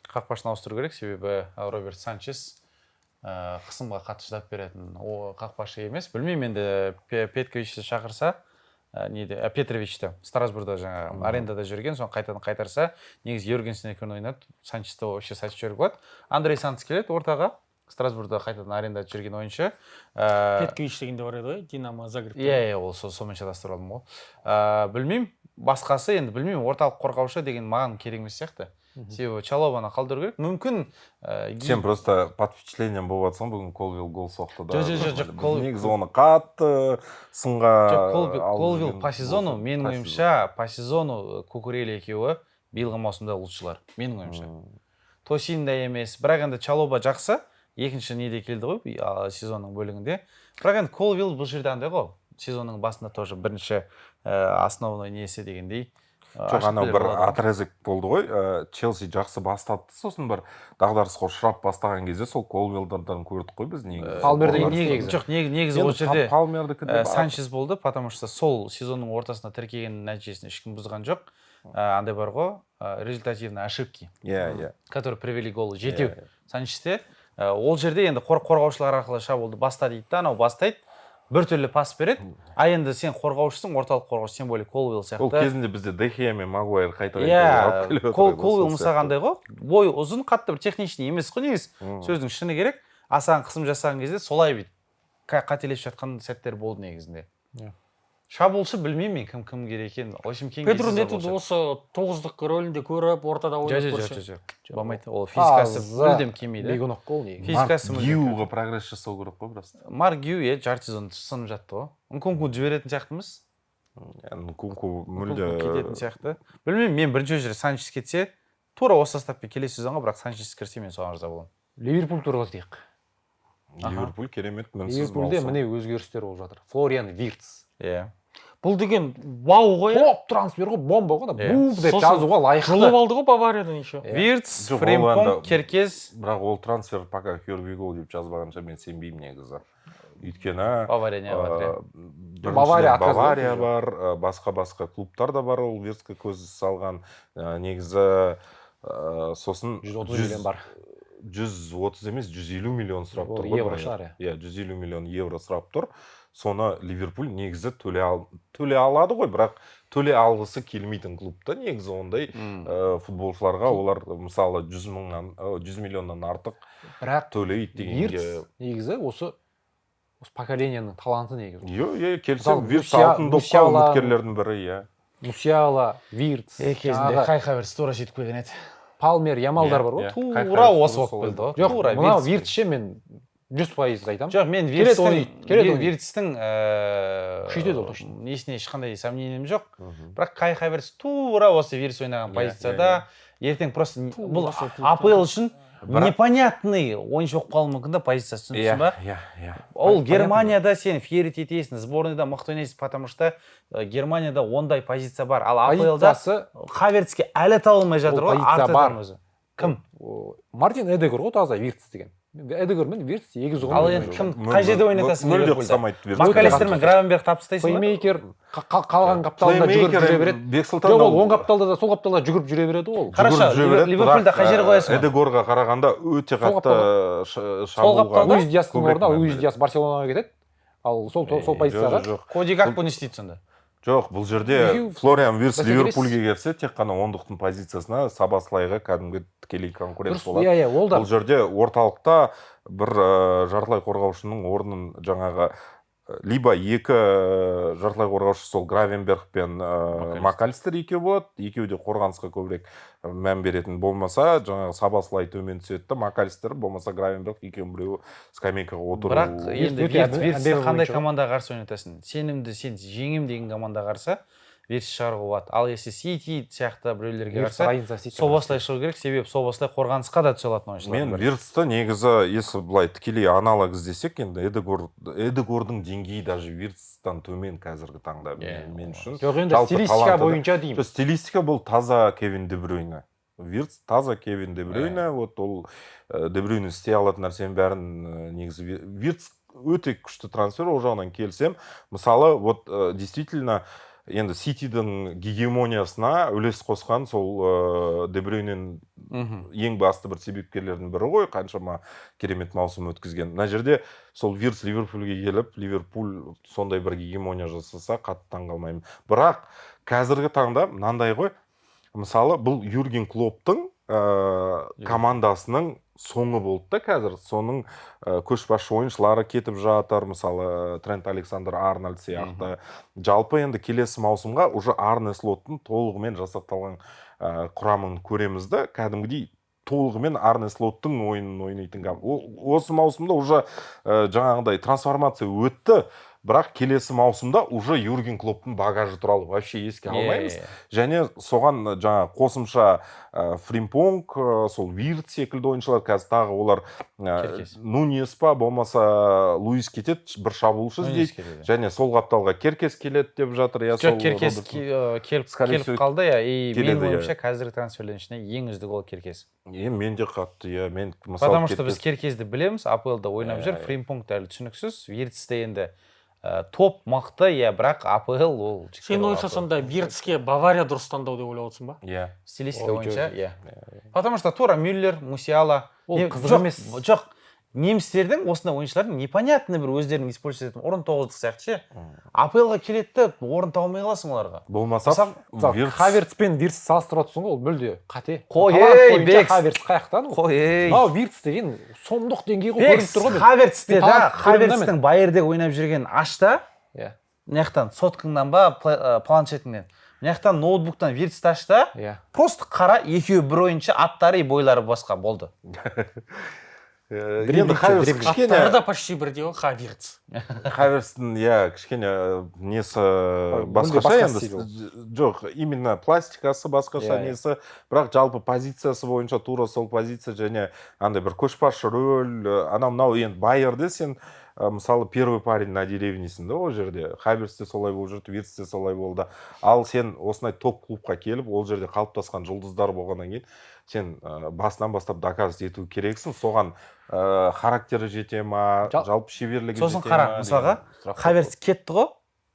қақпашыны ауыстыру керек, себебі Роберт Санчес қысымға қатты шыдап беретін қақпашы емес. Білмеймін, енді Петковичті шақырса, Петровичті Страсбургда жаңа арендада жүрген, соны қайтадан қайтарса, негізі Йоргенсен екеуін ойнады, Санчесті вообще сатып жіберіп болады. Андрей Сантос келеді ортаға, Страсбургда қайтадан арендада жүрген ойыншы. Петкович дегенде бар еді ғой, Динамо Загреб. Иә, ол сонымен шатастырып алдым ғой. Білмеймін, басқасы енді білмеймін, орталық қорғаушы деген маған керек емес сияқты. Себебі Чалобаны қалдыру керек. Мүмкін сен просто под впечатлением болып жатсың, бүгін Колвилл гол соқты да. Жоқ, негізі оны қатты сынға Колвилл по сезону, менің ойымша, по сезону Кукурелли екеуі биылғы маусымда лучшылар, менің ойымша. Тосин да емес, бірақ енді Чалоба жақсы, екінші неде келді ғой сезонның бөлігінде. Бірақ енді Колвилл бұл жерде андай ғой, сезонның басында тоже бірінші основной несі дегендей. Жоқ, анау бір отрезок болды ғой, Челси жақсы бастады, сосын бір дағдарысқа ұшырап бастаған кезде сол Колвиллдан көрдік қой біз негізі. Негізі ол жерде Санчес болды, потому что сол сезонның ортасында тіркеген нәтижесін ешкім бұзған жоқ. Андай бар ғой, результативные ошибки, которые привели голы. Жетеу Санчесте. Ол жерде енді қорғаушылар арқылы шабуылды баста дейді, анау бастайды. Бір түрлі пас береді, енді сен қорғаушысың, орталық қорғаушы, сен более Колвилл сияқты. Ол кезінде бізде Дехия мен Магуайр қайта Колвилл мысағандай ғой, бойы ұзын, қатты бір техничный емес қой негіз, сөздің шыны керек. Асаған қысым жасаған кезде солай бейді. Қателесіп жатқан сәттер болды негізінде. Шабуылшы білмеймін мен кім керек екен. Педро Нетуді осы 9-дық рөлінде көріп, ортада ойнап көрсе. Болмайды, ол физикасы мүлдем келмейді. Бегунок қол негізі. Марк Гьюға прогресс жасау керек қой просто. Марк Гью жарты сезон сынып жатты ғой. Нкунку жіберетін сияқтымыз. Нкунку мүлде кететін сияқты. Білмеймін, мен бірінші жерде Санчес кетсе, тура осы составпен келесі сезонға, бірақ Санчес кірсе мен соған разы боламын. Ливерпуль туралы айтайық. Ливерпуль керемет мінсіз Ливерпульде міне өзгерістер болып жатыр. Флориан Виртс. Бұл деген вау ғой. Топ трансфер ғой, бомба ғой да. Був деп жазуға лайықты. Жылып алды ғой Бавариядан еще. Виртс, Фримпонг, Керкез. Бірақ ол трансфер пока Хервигол деп жазбағанша мен сенбеймін негізі. Өйткені Бавария бар, басқа клубтар да бар, ол Виртске көз салған. Негізі сосын 130 миллион бар. 130 емес, 150 миллион сұрап тұр. Евро шығар, 150 миллион евро сұрап тұр. Соны Ливерпуль негізі төле алады ғой, бірақ төле алғысы келмейтін клубта негізі ондай футболшыларға олар мысалы 100 миллионнан артық төлейді дегенге. Виртс негізі осы поколенияның таланты негізі. Келсем, Виртс алтын допқа үміткерлердің бірі, Мусиала, Виртс. Кезінде Кайхаверс тура жетіп келген еді. Палмер, Ямалдар бар ғой. Тура осы болып келді. Жоқ, мына Виртсше мен 100% айтамын. Жоқ, мен Виртстің күшейтеді ол точно. Несіне ешқандай сомнением жоқ. Бірақ Кай Хаверс тура осы Виртс ойнаған позицияда ертең просто бұл АПЛ үшін непонятный ойыншы болып қалуы мүмкін да позициясы, түсінсің ба? Ол Германияда сен ферит етесің, сборныйда мықты ойнайсың, потому что Германияда ондай позиция бар. Ал АПЛда Хаверске әлі табылмай жатыр ғой, артынан өзі. Кім? Мартин Эдегор ғой таза Виртс деген. Эдегор мен Виртс егіз ұғым. Ал енді кім қай жерде ойнатасың? Мүлде ұқсамайды Виртс. Макалистер мен Гравенберг тапсытайсың ба? Плеймейкер қалған қапталында жүгіріп жүре береді. Жоқ, ол оң қапталда да сол қапталда жүгіріп жүре береді ол. Хорошо, Ливерпульда қай жерге қоясың? Эдегорға қарағанда өте қатты шабуылға. Луис Диастың орнына Луис Диас Барселонаға кетеді. Ал сол позицияға Коди Гакпо не істейді сонда? Жоқ, бұл жерде Флориан Виртс Ливерпульге келсе, тек қана ондықтың позициясына Сабаслайға кәдімгі тікелей конкурент болады. Бұл жерде орталықта бір жартылай қорғаушының орнын жаңағы либо екі жартылай қорғаушы сол Гравенберг пен Макалистер екеу болады, екеуі де қорғанысқа көбірек мән беретін, болмаса жаңағы Сабаслай төмен түседі, Макалистер болмаса Гравенберг екеуінің біреуі скамейкаға отыру. Бірақ енді Виртсті қандай командаға қарсы ойнатасың? Сенімді сен жеңем деген командаға қарсы Виртс шығаруға болады. Ал если Сити сияқты біреулерге қарсы Собаслай шығу керек, себебі Собаслай қорғанысқа да түсе алатын ойыншылар. Мен Виртсті негізі, если былай тікелей аналог іздесек, енді Эдегордың деңгейі даже Виртстан төмен қазіргі таңда мен үшін. Жоқ, енді стилистика бойынша деймін. Стилистика бұл таза Кевин Де Брюйне. Виртс таза Кевин Де Брюйне, вот ол Де Брюйне істей алатын нәрсенің бәрін негізі Виртс өте күшті трансфер, ол жағынан келсем. Мысалы, вот действительно енді Ситидің гегемониясына үлес қосқан сол Де Брюйнен ең басты бір себепкерлердің бірі ғой, қаншама керемет маусым өткізген. Мына жерде сол Виртс Ливерпульге келіп, Ливерпуль сондай бір гегемония жасаса, қатты таңғалмаймын. Бірақ қазіргі таңда мынандай ғой, мысалы бұл Юрген Клопптың командасының соңы болды да қазір. Соның көшбасшы ойыншылары кетіп жатыр, мысалы Трент Александр-Арнольд сияқты. Жалпы енді келесі маусымға уже Арне Слоттың толығымен жасақталған құрамын көреміз да, кәдімгідей толығымен Арне Слоттың ойынын ойнайтын. Осы маусымда уже жаңағыдай трансформация өтті. Бірақ келесі маусымда уже Юрген Клопптың багажы туралы вообще еске алмаймыз. Және соған жаңа қосымша Фримпонг, сол Виртс секілді ойыншылар, қазір тағы олар Нуньес па, болмаса Луис кетеді, бір шабуылшы іздейді. Және сол қапталға Керкес келеді деп жатыр. Жоқ, Керкес келіп қалды, и менің ойымша қазіргі трансферлердің ішінде ең үздік ол Керкес. Мен де қатты, потому что біз Керкесті білеміз, АПЛда ойнап жүр, Фримпонг әлі түсініксіз, Виртсте енді топ мықты, бірақ АПЛ ол... Сен ойынша сонда Виртске Бавария дұрыс таңдау деп ойлап отырсың ба? Стилистика ойынша, потому что тура Мюллер, Мусиала... Ол қызық емес. Жоқ, немістердің осындай ойыншылардың непонятны бір өздерінің используетін орын тоғыздық сияқты ше. АПЛға келетті, орын тауылмай қаласың оларға. Болмаса, Хаверс пен Виртс салыстыра тұрсың ғой, ол мүлде қате. Қой, Бекс. Хаверс қаяқтан? Қой. Мынау Виртс деген сомдық деңгей ғой, көрініп тұр ғой. Хаверсте да, Хаверстің Байерде ойнап жүрген ашта, мынаяқтан соткыңнан ба, планшетіңнен. Мынаяқтан ноутбуктан Виртсті ашта, просто қара, екеуі бір ойыншы, аттары и бойлары басқа болды. Енді Хаверс кішкене... Аттары да почти бірде ғой, Хаверс. Хаверстің, кішкене несі басқаша енді. Жоқ, именно пластикасы басқаша несі, бірақ жалпы позициясы бойынша тура сол позиция, және андай бір көшбасшы рөл, анау енді Байерде сен мысалы первый парень на деревнесің да, ол жерде. Хаверсте солай болып жүрді, Виртсте солай болды. Ал сен осындай топ клубқа келіп, ол жерде қалыптасқан жұлдыздар болғаннан кейін, сен басынан бастап доказывать ету керексің. Соған характері жете ма, жалпы шеберлігі жете ма? Сосын қара, мысалға, Хаверс кетті ғой.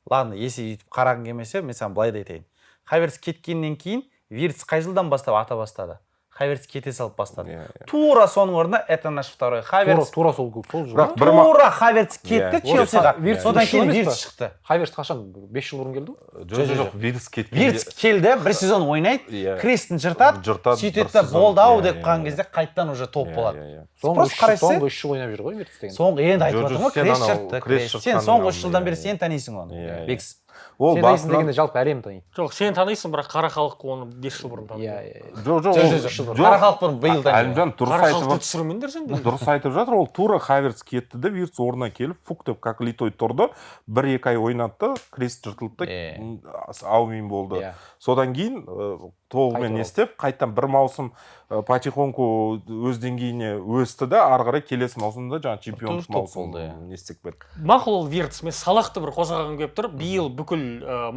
Ладно, если қарағың келмесе, мен саған былай да айтайын. Хаверс кеткеннен кейін Виртс қай жылдан бастап ата бастады? Хаверс кете салып бастады. Тура соның орнына это наш второй Хаверс. Тура сол жыл. Тура Хаверс кетті Челсиға. Содан кейін Виртс шықты. Хаверс қашан 5 жыл бұрын келді ғой? Жоқ, Виртс кеткен. Виртс келді, бір сезон ойнайды, крестін жыртады, сөйтеді болды ау деп қалған кезде қайттан уже топ болады. Соңғы 3 жыл ойнап жүр ғой Виртс деген. Соңғы енді айтып отырмын ғой, крест жыртты. Сен соңғы 3 жылдан бері сен танисың оны. Бекс. ол сен танисың басынан дегенде жалпы әлем таниды. Жоқ, сен танисың, бірақ қара халық оны 5 жыл бұрын таныды. жоқ қара халық бұрын биыл Әлімжан дұрыс Қара айтып халықты түсірмеңдер сендер. дұрыс айтып жатыр. Ол тура Хаверс кетті де Виртс орнына келіп фук деп как литой тұрды, 1-2 ай ойнатты, крест жыртылды, аумин болды. Содан кейін толығымен не істеп, қайттан бір маусым потихоньку өз деңгейіне өсті де, ары қарай келесі маусымда жаңа чемпиондық маусым не істеп кетті. Мақұл ол Виртс, мен Салахты бір қозғаған келіп тұр. Биыл бүкіл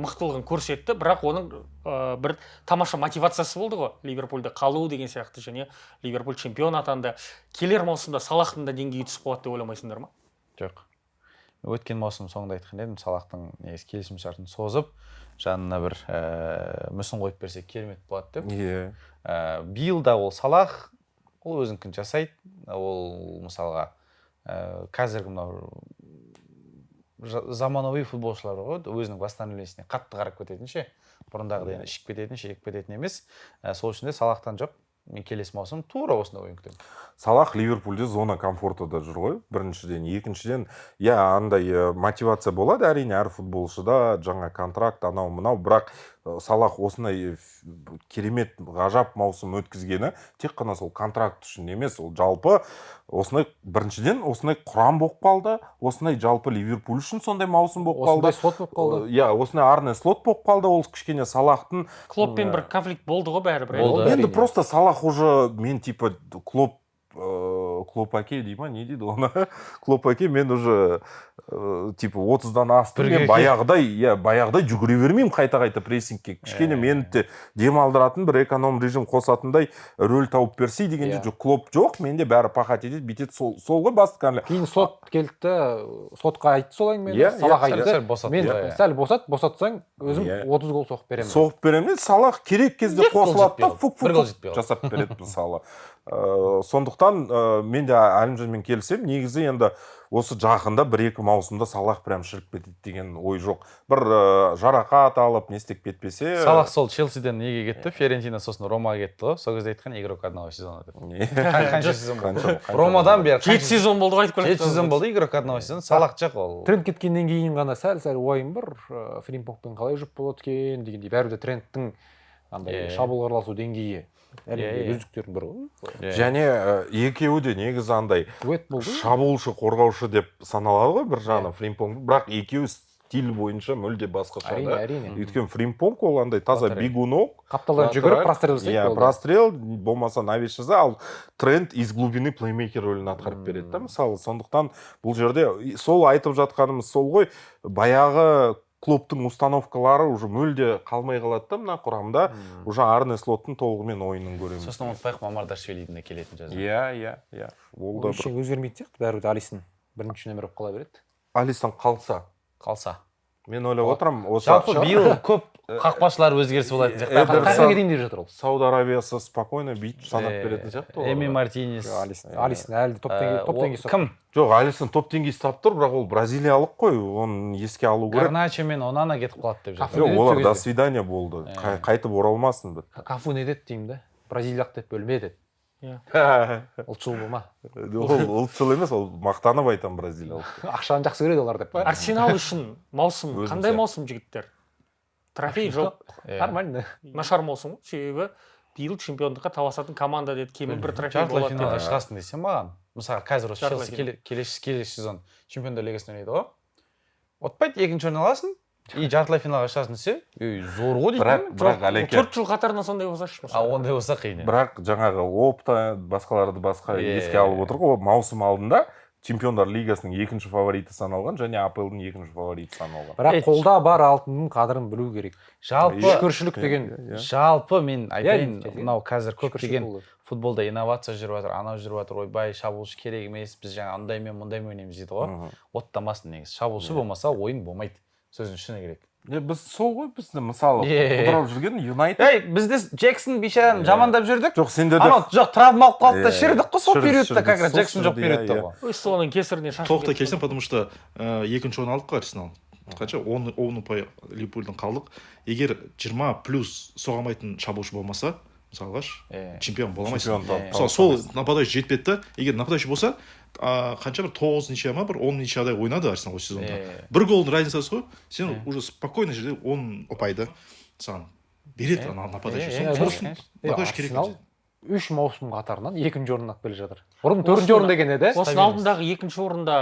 мықтылығын көрсетті, бірақ оның бір тамаша мотивациясы болды ғой. Ливерпульде қалу деген сияқты, және Ливерпуль чемпион атанды. Келер маусымда Салахтың да деңгейі түсіп қалады деп ойламайсыңдар ма? Жоқ. Өткен маусым соңында айтқан едім, Салахтың негізі келісім шартын созып, жанына бір мүсін қойып берсе керемет болады деп. Биыл да ол Салах, ол өзінкін жасайды. Ол мысалға қазіргі мынау заманауи футболшылар ғой, өзінің восстановлениесіне қатты қарап кететінше, бұрындағыдай ішіп кететін, шегіп кететін емес. Сол үшін де Салахтан жоқ. Мен келесі маусым тура осында ойын күтемін. Салах Ливерпульде зона комфортыда жүр ғой, біріншіден. Екіншіден, андай мотивация болады, әрине, әр футболшыда жаңа контракт, анау мынау, бірақ Салах осындай керемет ғажап маусым өткізгені тек қана сол контракт үшін емес, ол жалпы осындай біріншіден осындай құрам болып қалды, осындай жалпы Ливерпуль үшін сондай маусым болып қалды. Осындай слот болып қалды. Осындай арнайы слот болып қалды, ол кішкене Салахтың Клоппен бір конфликт болды ғой бәрібір. Енді просто Салах уже мен типа Клопаке дей ма, не дейді оны? Клопаке мен уже типа 30-дан асты, мен баяғыдай жүгіре бермеймін қайта-қайта прессингке. Кішкене мені де демалдыратын бір эконом режим қосатындай рөл тауып берсей дегенде жоқ, Клоп жоқ, менде бәрі пахат етеді, бүйтеді, сол ғой басты кәнілі. Кейін слот келді, слотқа айтты сол әңгімені, Салах айтты, мен сәл босатсаң, өзім 30 гол соғып беремін. Соғып беремін, Салах керек кезде қосылады да, фук-фук жасап береді мысалы. Сондықтан мен де Әлімжанмен келісем, негізі енді осы жақында 1-2 маусымда Салах прям шіріп кетеді деген ой жоқ. Бір жарақат алып, не істеп кетпесе. Салах сол Челсиден неге кетті, Фиорентина сосын Ромаға кетті ғой. Сол кезде айтқан игрок одного сезона деп. Қанша сезон болды? Ромадан бері 7 сезон болды ғой айтып 7 сезон болды игрок одного сезона. Салах жоқ ол. Тренд кеткеннен кейін ғана сәл ойым бар, Фримпонгпен қалай жүріп болады екен дегендей. Бәрібір де трендтің андай шабуыл араласу деңгейі әлемдегі үздіктердің бірі ғой. Және екеуі де негізі андай шабуылшы, қорғаушы деп саналады ғой бір жағынан Фримпонг, бірақ екеуі стиль бойынша мүлде басқаша да. Өйткені Фримпонг ол андай таза бегунок, қапталдан жүгіріп прострел жасайды. Прострел болмаса навес жаза, ал тренд из глубины плеймейкер рөлін атқарып береді да, мысалы. Сондықтан бұл жерде сол айтып жатқанымыз сол ғой, баяғы клубтың установкалары уже мүлде қалмай қалады да, мына құрамда уже Арне Слоттың толығымен ойынын көреміз. Сосын ұмытпайық, Мамардашвилидің де келетін жаза. Иә. Ол да бір өзгермейді сияқты, бәрібір Алисон бірінші нөмір болып қала береді. Алисон қалса. Мен ойлап отырмын, осы жалпы биыл көп қақпашылар өзгерісі болатын сияқты. Қақпаға дейін деп жатыр ол. Сауд Арабиясы спокойно бүйтіп санап беретін сияқты ол. Эми Мартинес. Алисон әлі топ деңгейі. Кім? Жоқ, Алисон топ деңгейі ұстап тұр, бірақ ол бразилиялық қой, оны еске алу керек. Гарначо мен Онана кетіп қалады деп жатыр. Жоқ, олар до свидания болды. Қайтып оралмасын бір. Кафу не деді деймін да? Бразилиялық деп бөлме деді. Ұлтшыл болма. Ол ұлтшыл емес, ол мақтанып айтам бразилиялық. Ақшаны жақсы көреді олар деп. Арсенал үшін маусым, қандай маусым жігіттер? Трофей жоқ. Нормально. Нашар маусым, себебі биыл чемпиондыққа таласатын команда деді, кемі бір трофей болады. Жартылай финалға шығасың десем маған. Мысалы, қазір осы Челси келесі сезон чемпиондар лигасында ойнайды ғой. Отпайды, екінші орын аласың. И жартылай финалға шығасың десе, зор ғой дейді. Бірақ Әлеке 4 жыл қатарынан сондай болсашы. Ондай болса қиын. Бірақ жаңағы опта басқаларды басқа еске алып отыр ғой, маусым алдында Чемпиондар лигасының екінші фавориті саналған және АПЛ-дың екінші фавориті саналған. Бірақ қолда бар алтынның қадірін білу керек. Жалпы шүкіршілік деген. Жалпы мен айтайын, мынау қазір көптеген футболда инновация жүріп жатыр, анау жүріп жатыр, ойбай шабуылшы керек емес, біз жаңа андаймен мұндаймен ойнаймыз дейді ғой. Оттамасын негізі. Шабуылшы болмаса ойын болмайды. Сөздің шыны керек. Біз сол ғой, бізді мысалы құдырап жүрген Юнайтед. Бізде Джексон бейшараны жамандап жүрдік. Жоқ, сендерде. Анау жоқ, травма алып қалды да шірдік қой сол периодта, как раз Джексон жоқ периодта ғой. Соның кесірінен шашып. Толықтай келсем, потому что екінші орын алдық қой Арсенал. Қанша 10 ұпай Ливерпульден қалдық. Егер 20 плюс соғамайтын шабуылшы болмаса, мысалға чемпион бола алмайсың. Чемпион Мысалы сол нападающий жетпеді да, егер нападающий болса қанша бір 9 ничья ма, бір 10 ничьядай ойнады Арсенал осы сезонда. Бір голдың разницасы ғой, сен уже спокойно жерде 10 ұпай да саған береді нападающий. Нападающий керек. 3 маусым қатарынан 2-ші орын алып келе жатыр. Бұрын 4-ші орында екен еді. Осының алдындағы 2-ші орында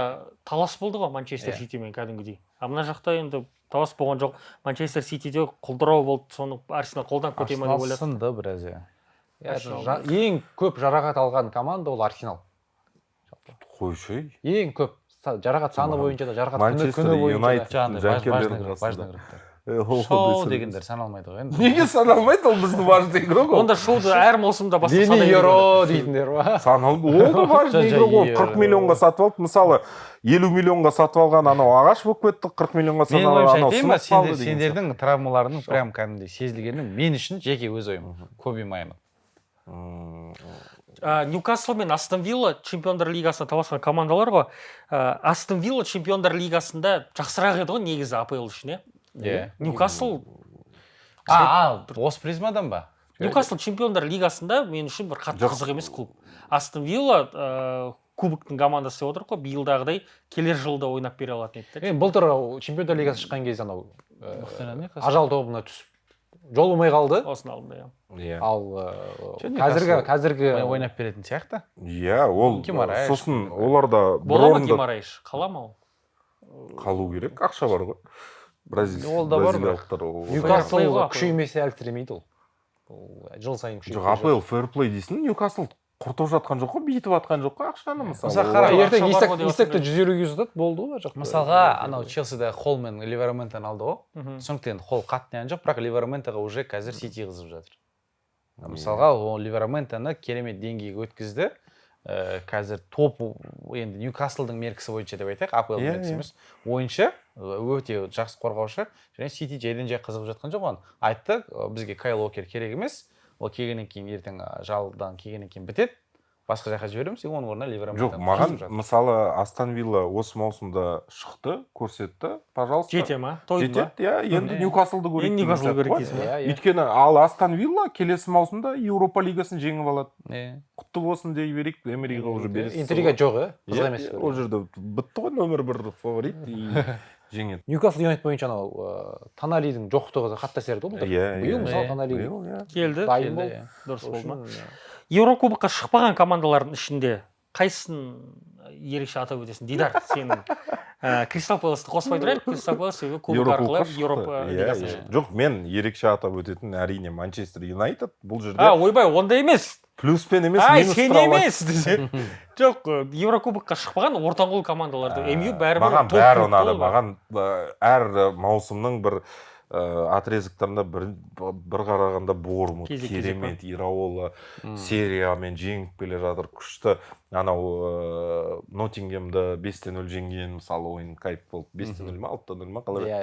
талас болды ғой Манчестер Ситимен кәдімгідей. Мына жақта енді талас болған жоқ. Манчестер Ситиде құлдырау болды, соны Арсенал қолдан көтер ме деп ойлады. сынды біраз. Ең көп жарақат алған команда ол Арсенал. Қойшы. Ең көп жарақат саны бойынша да, жарақат күні бойынша да. Важный шоу дегендер саналмайды ғой енді. Неге саналмайды, ол біздің важный игрок. Онда шоуды әр маусымда бастап Дени Еро дейтіндер ба? Саналмайды. Ол да важный игрок ғой. 40 миллионға сатып алды. Мысалы 50 миллионға сатып алған анау ағаш болып кетті, 40 миллионға сатып алған анау сынып қалды деген. Сендердің травмаларының прям кәдімгідей сезілгені мен үшін жеке өз ойым. Коби Майно. Ньюкасл мен Астон Вилла чемпиондар лигасына таласқан командалар ғой. Астон Вилла чемпиондар лигасында жақсырақ еді ғой негізі АПЛ үшін, Ньюкасл осы призмадан ба? Ньюкасл чемпиондар лигасында мен үшін бір қатты қызық емес клуб. Астон Вилла кубоктың командасы деп отыр ғой, биылдағыдай келер жылда ойнап бере алатын еді. Былтыр чемпиондар лигасы шыққан кезде анау ажал тобына түсіп жолымай қалды. Осының алдында, Ал қазіргі ойнап беретін сияқты. Ол сосын оларда бола ма Гимараиш? Қала ма ол? Қалу керек, ақша бар ғой. Ол да бар бразилиялықтар. Ньюкасл күшеймесе әлсіремейді ол. Жыл сайын күшейіп. Жоқ, АПЛ фэрплей дейсің, Ньюкасл құртып жатқан жоқ қой, бейтіп жатқан жоқ қой, ақшаны мысалы. Ертең Исакты 150-ге ұстады, болды ғой. Мысалға, анау Челсиде Холл мен Ливерментен алды ғой. Сондықтан Холл қатты жоқ, бірақ Ливерментеға уже қазір Сити қызып жатыр. Мысалға, ол Ливерментені керемет деңгейге өткізді. Қазір топ енді Ньюкаслдың меркісі бойынша деп айтайық, АПЛ меркісі емес. Ойыншы өте жақсы қорғаушы, және Сити жайдан жай қызып жатқан жоқ оған. Айтты, бізге Кайл Уокер керек емес. Ол келгеннен кейін ертең жалдан келгеннен кейін бітеді. Басқа жаққа жібереміз, оның орнына Ливерментен. Жоқ, маған мысалы Астон Вилла осы маусымда шықты, көрсетті, пожалуйста. Жете ма? Тойды ма? Енді Ньюкаслды көрейік. Ньюкаслды көрейік дейсің. Өйткені ал Астон Вилла келесі маусымда Еуропа лигасын жеңіп алады. Құтты болсын дей берейік, Эмериға уже бересіз. Интрига жоқ, қызық емес. Ол жерде бітті ғой, номер 1 фаворит жеңеді. Ньюкасл Юнайтед бойынша анау Тоналидің жоқтығы қатты әсер етті. Биыл мысалы Тонали келді, дайын бол. Дұрыс болды ма? Еурокубокқа шықпаған командалардың ішінде қайсысын ерекше атап өтесің? Дидар, сенің Кристал Пэласты қоспай тұрайық. Кристал Пэлас кубок арқылы Еуропа лигасына. Жоқ, мен ерекше атап өтетін әрине Манчестер Юнайтед. Бұл жерде ойбай, онда емес. Плюспен емес, минус сен емес десе. Жоқ, Еурокубокқа шықпаған ортаңғол командаларды MU бәрібір маған бәрі ұнады. Маған әр маусымның бір отрезоктарында бір қарағанда Бормут, керемет, Ираола сериямен жеңіп келе жатыр. Күшті анау Ноттингемді 5-0 жеңген мысалы ойын кайф болды. 5-0 ма, 6-0 ма қалай?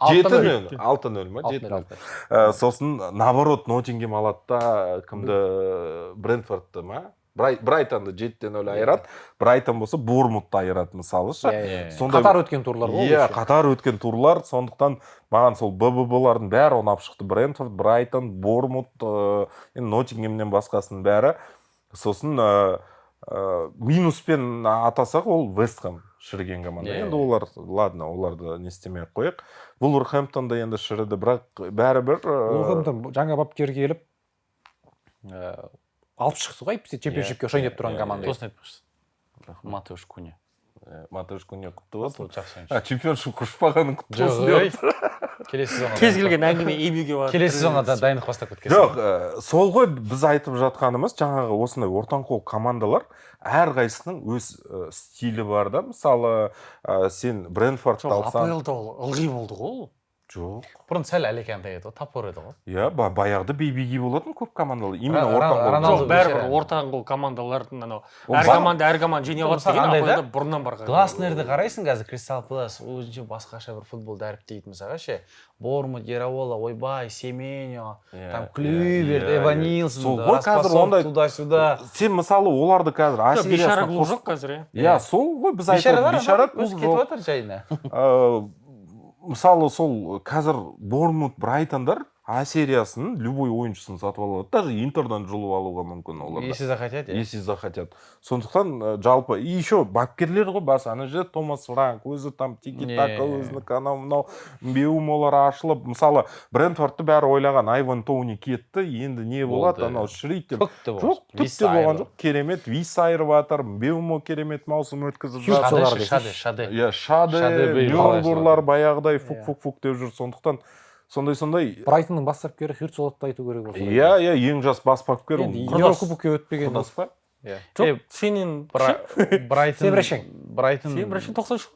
7-0, 6-0 ма? 7-0. Сосын наоборот Ноттингем алады да кімді Брентфордты ма? Брайтонды 7-0 айырады. Брайтон болса Бормутты айырады мысалы. Қатар өткен турлар ғой. Қатар өткен турлар. Сондықтан маған сол БББ-лардың бәрі ұнап шықты. Брентфорд, Брайтон, Бормут, Ноттингемнен басқасының бәрі. Сосын минуспен атасақ ол Вест Хэм шіріген команда. Енді олар, ладно, оларды не істемей-ақ қояйық. Вулверхэмптонда енді шіріді, бірақ бәрібір Вулверхэмптон жаңа бапкер келіп алып шықты ғой, бізде чемпионшипке ойнап тұрған команда. Тосын айтпақшы. Матеуш Куня. Матеуш Куня құтты болсын. Жақсы. Чемпионшip құшпағанын құтты болсын деп. Келесі сезонға. Кез келген әңгіме MU-ге бар. Келесі сезонға да дайындық бастап кеткен. Жоқ, сол ғой біз айтып жатқанымыз, жаңағы осындай ортаңқол командалар әрқайсысының өз стилі бар да. Мысалы, сен Брентфордты алсаң. АПЛ-да ылғи болды ғой ол. Жоқ. Бұрын сәл әлекандай еді ғой, тапор еді ғой. Иә, баяғыда бейбеги болатын көп командалар. Именно ортаңқол. Жоқ, бәрібір ортаңқол командалардың анау әр команда жеңе алады деген АПЛ-да бұрыннан бар. Гласнерді қарайсың қазір Кристал Пэлас өзінше басқаша бір футболды дәріптейді мысалға ше. Бормут, Ераола, ойбай, Семеньо, там Клюверт, Эван Нилсон, Распасов туда-сюда. Сен мысалы оларды қазір бейшара клуб жоқ қазір, иә, сол ғой біз айтып бейшара клуб жоқ. Кетіп жатыр жайына. Мысалы сол қазір Бормут, Брайтондар А сериясының любой ойыншысын сатып алады, даже интердан жұлып алуға мүмкін олар. Если захотят, Если захотят. Сондықтан жалпы и еще бапкерлер ғой басы, ана жерде Томас Франк өзі там тики-така өзінікі анау мынау Мбеумолар ашылып, мысалы Брентфордты бәрі ойлаған, Айван Тоуни кетті, енді не болады, анау Шритер. Жоқ, түкте болған жоқ, керемет Вис айырып жатыр, Мбеумо керемет маусым өткізіп жатыр. Шады, Бюргурлар баяғыдай фук-фук-фук деп жүр, сондықтан сондай Брайтонның бас бапкері Хирцолотты айту керек болса. Иә, ең жас бас бапкер. Еурокубокке өтпеген. Құрдас па? Жоқ, сенен Брайтон 90-шы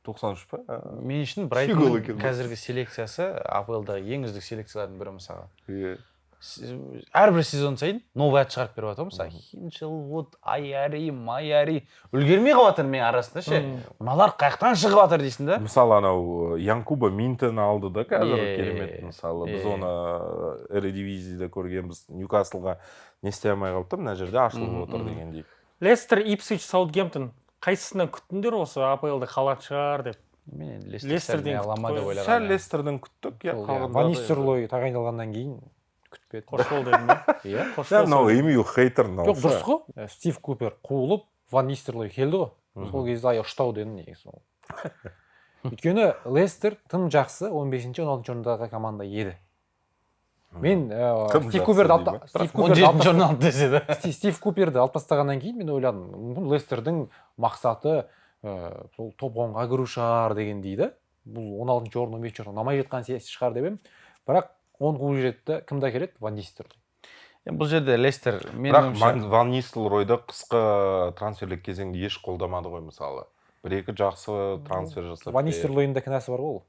93 па? Мен үшін Брайтонның қазіргі селекциясы АПЛ-дағы ең үздік селекциялардың бірі мысалға. Әрбір сезон сайын новый ат шығарып беріп жатыр мысалы. Хинчелвуд, Аяри, Майяри үлгермей қалып жатыр мен арасында ше. Мыналар қаяқтан шығып жатыр дейсің да? Мысалы анау Янкуба Минтен алды да қазір керемет мысалы. Біз оны Эредивизияда көргенбіз. Ньюкаслға не істей алмай қалды, мына жерде ашылып отыр дегендей. Лестер, Ипсвич, Саутгемптон қайсысынан күттіңдер осы АПЛ-ды қалатын шығар деп? Мен Лестерден Сәл Лестерден күттік. Ван Нистерлой тағайындалғаннан кейін күтпеді. Қош бол дедім ба? Иә. Мынау Эмил хейтер мынау. Жоқ, дұрыс қой. Стив Купер қуылып, Ван Нистерлой келді ғой. Сол кезде ай ұштау дедім негізі. Өйткені Лестер тым жақсы 15-16 орындағы команда еді. Мен Стив Куперді алып тастағаннан кейін мен ойладым, мүмкін Лестердің мақсаты сол топ 10-ға кіру шығар деген дейді. Бұл 16-шы орын, 15-шы орын ұнамай жатқан саяси шығар деп едім. Бірақ 10 қуып жетті. Кімді әкеледі? Ван Нистерлой. Бұл жерде Лестер бірақ Ван Нистелройды қысқы трансферлік кезеңде еш қолдамады ғой мысалы. Бір-екі жақсы трансфер жасап. Ван Нистерлойдың да кінәсі бар ғой.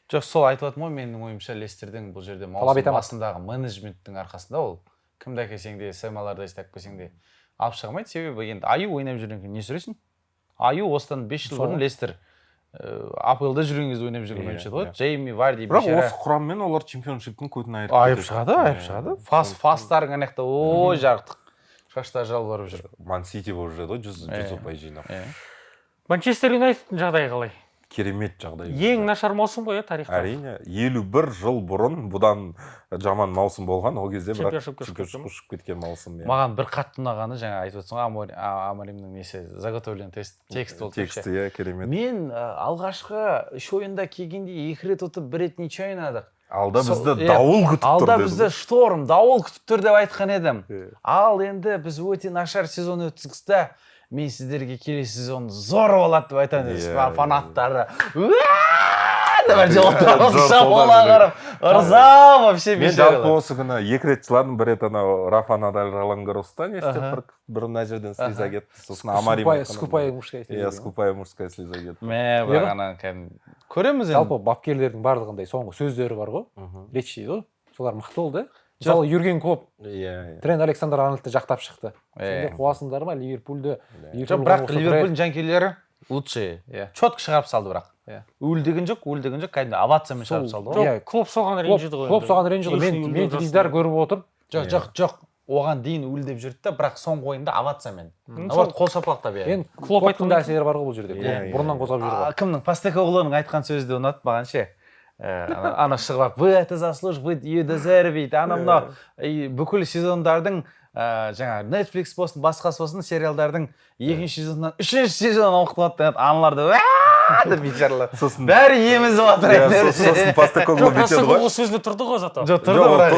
Жоқ, сол айтып жатырмын ғой, менің ойымша Лестердің бұл жерде маусым басындағы менеджменттің арқасында ол кімді әкелсең де, семаларды істеп келсең де алып шығамайды. Себебі енді Аю ойнап жүрген не сұрайсың? Аю осыдан 5 жыл бұрын Лестер АПЛ-да жүрген кезде ойнап жүрген ойыншы ғой. Джейми Варди бірақ осы құраммен олар чемпионшиптің көтін айырып шығады. Фастарың анақта ой жарықтық. Шаштар жал барып жүр. Ман Сити болып жүреді ғой, 100 ұпай жинап. Манчестер Юнайтедтің жағдайы қалай? Керемет жағдай. Ең нашар маусым ғой тарихта. Әрине, 51 жыл бұрын бұдан жаман маусым болған, ол кезде бірақ чемпионшипке ұшып кеткен маусым. Маған бір қатты ұнағаны жаңа айтып отырсың ғой, Амаримнің несі заготовлен текст болды. Тексті, иә, керемет. Мен алғашқы үш ойында келгенде 2 рет ұтып 1 рет ничего ойнадық. Алда бізді дауыл күтіп тұр деді. Алда бізді шторм, дауыл күтіп тұр деп айтқан едім. Ал енді біз өте нашар сезон өткізді. Мен сіздерге келесі сезон зор болады деп айтамын. Фанаттары ырза вообще. Мен жалпы осы күні 2 рет жыладым, 1 рет анау Рафа Надаль Ролан Гарростан естіп бір мына жерден слеза кетті. Сосын Амарим скупая мужская слеза. Иә, скупая мужская слеза кетті. Бағана көреміз енді. Жалпы бапкерлердің барлығындай соңғы сөздері бар ғой. Речь дейді ғой. Солар мықты болды. Мысалы Юрген Клоп тренер Александр Арнольдты жақтап шықты. Сендер қуасыңдар ма Ливерпульді? Бірақ Ливерпульдің жанкелері лучше. Четко шығарып салды бірақ. Өлдеген жоқ, кәдімгі овациямен шығарып салды ғой. Жоқ, Клоп соған ренжіді ғой. Клоп соған ренжіді. Мен теледидар көріп отырып, жоқ. Оған дейін өлдеп жүрді да, бірақ соңғы ойында овациямен. Олар қол шапалақтап енді Клоптың да әсері бар ғой бұл жерде. Бұрыннан қозғап жүр ғой. Кімнің Постекоглуның айтқан сөзі де ұнады маған ше. Ана шығып, вы это заслуживаете, you deserve it. Ана мынау бүкіл сезондардың жаңа Netflix болсын, басқасы болсын, сериалдардың 2-ші сезоннан 3-ші сезоннан оқытылады. Аналарды деп бейшарлар. Бәрі емізіп отыр. Сосын Постекоглу бүйтеді ғой. Ол сөзінде тұрды ғой зато. Жоқ, тұрды бірақ.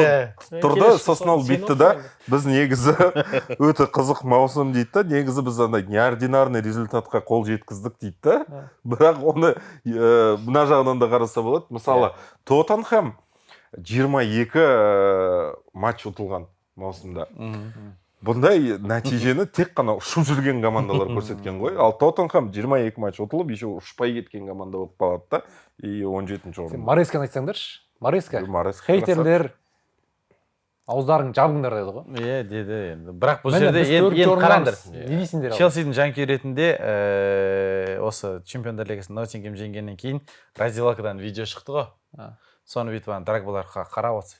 Тұрды, сосын ол бүйтті да, біз негізі өте қызық маусым дейді да, негізі біз андай неординарный результатқа қол жеткіздік дейді да. Бірақ оны мына жағынан да қараса болады. Мысалы, Тоттенхэм 22 матч ұтылған маусымда. Бұндай нәтижені тек қана ұшып жүрген командалар көрсеткен ғой. Ал Тоттенхэм 22 матч ұтылып, еще ұшпай кеткен команда болып қалады да. И 17-ші орын. Маресканы айтсаңдаршы. Мареска. Хейтерлер ауыздарың жабыңдар деді ғой. Деді енді. Бірақ бұл жерде енді қараңдар. Не дейсіңдер? Челсидің жанкүйері ретінде осы Чемпиондар Лигасында Ноттингем жеңгеннен кейін раздевалкадан видео шықты ғой. Соны бүйтіп Драгбаларға қарап отыр.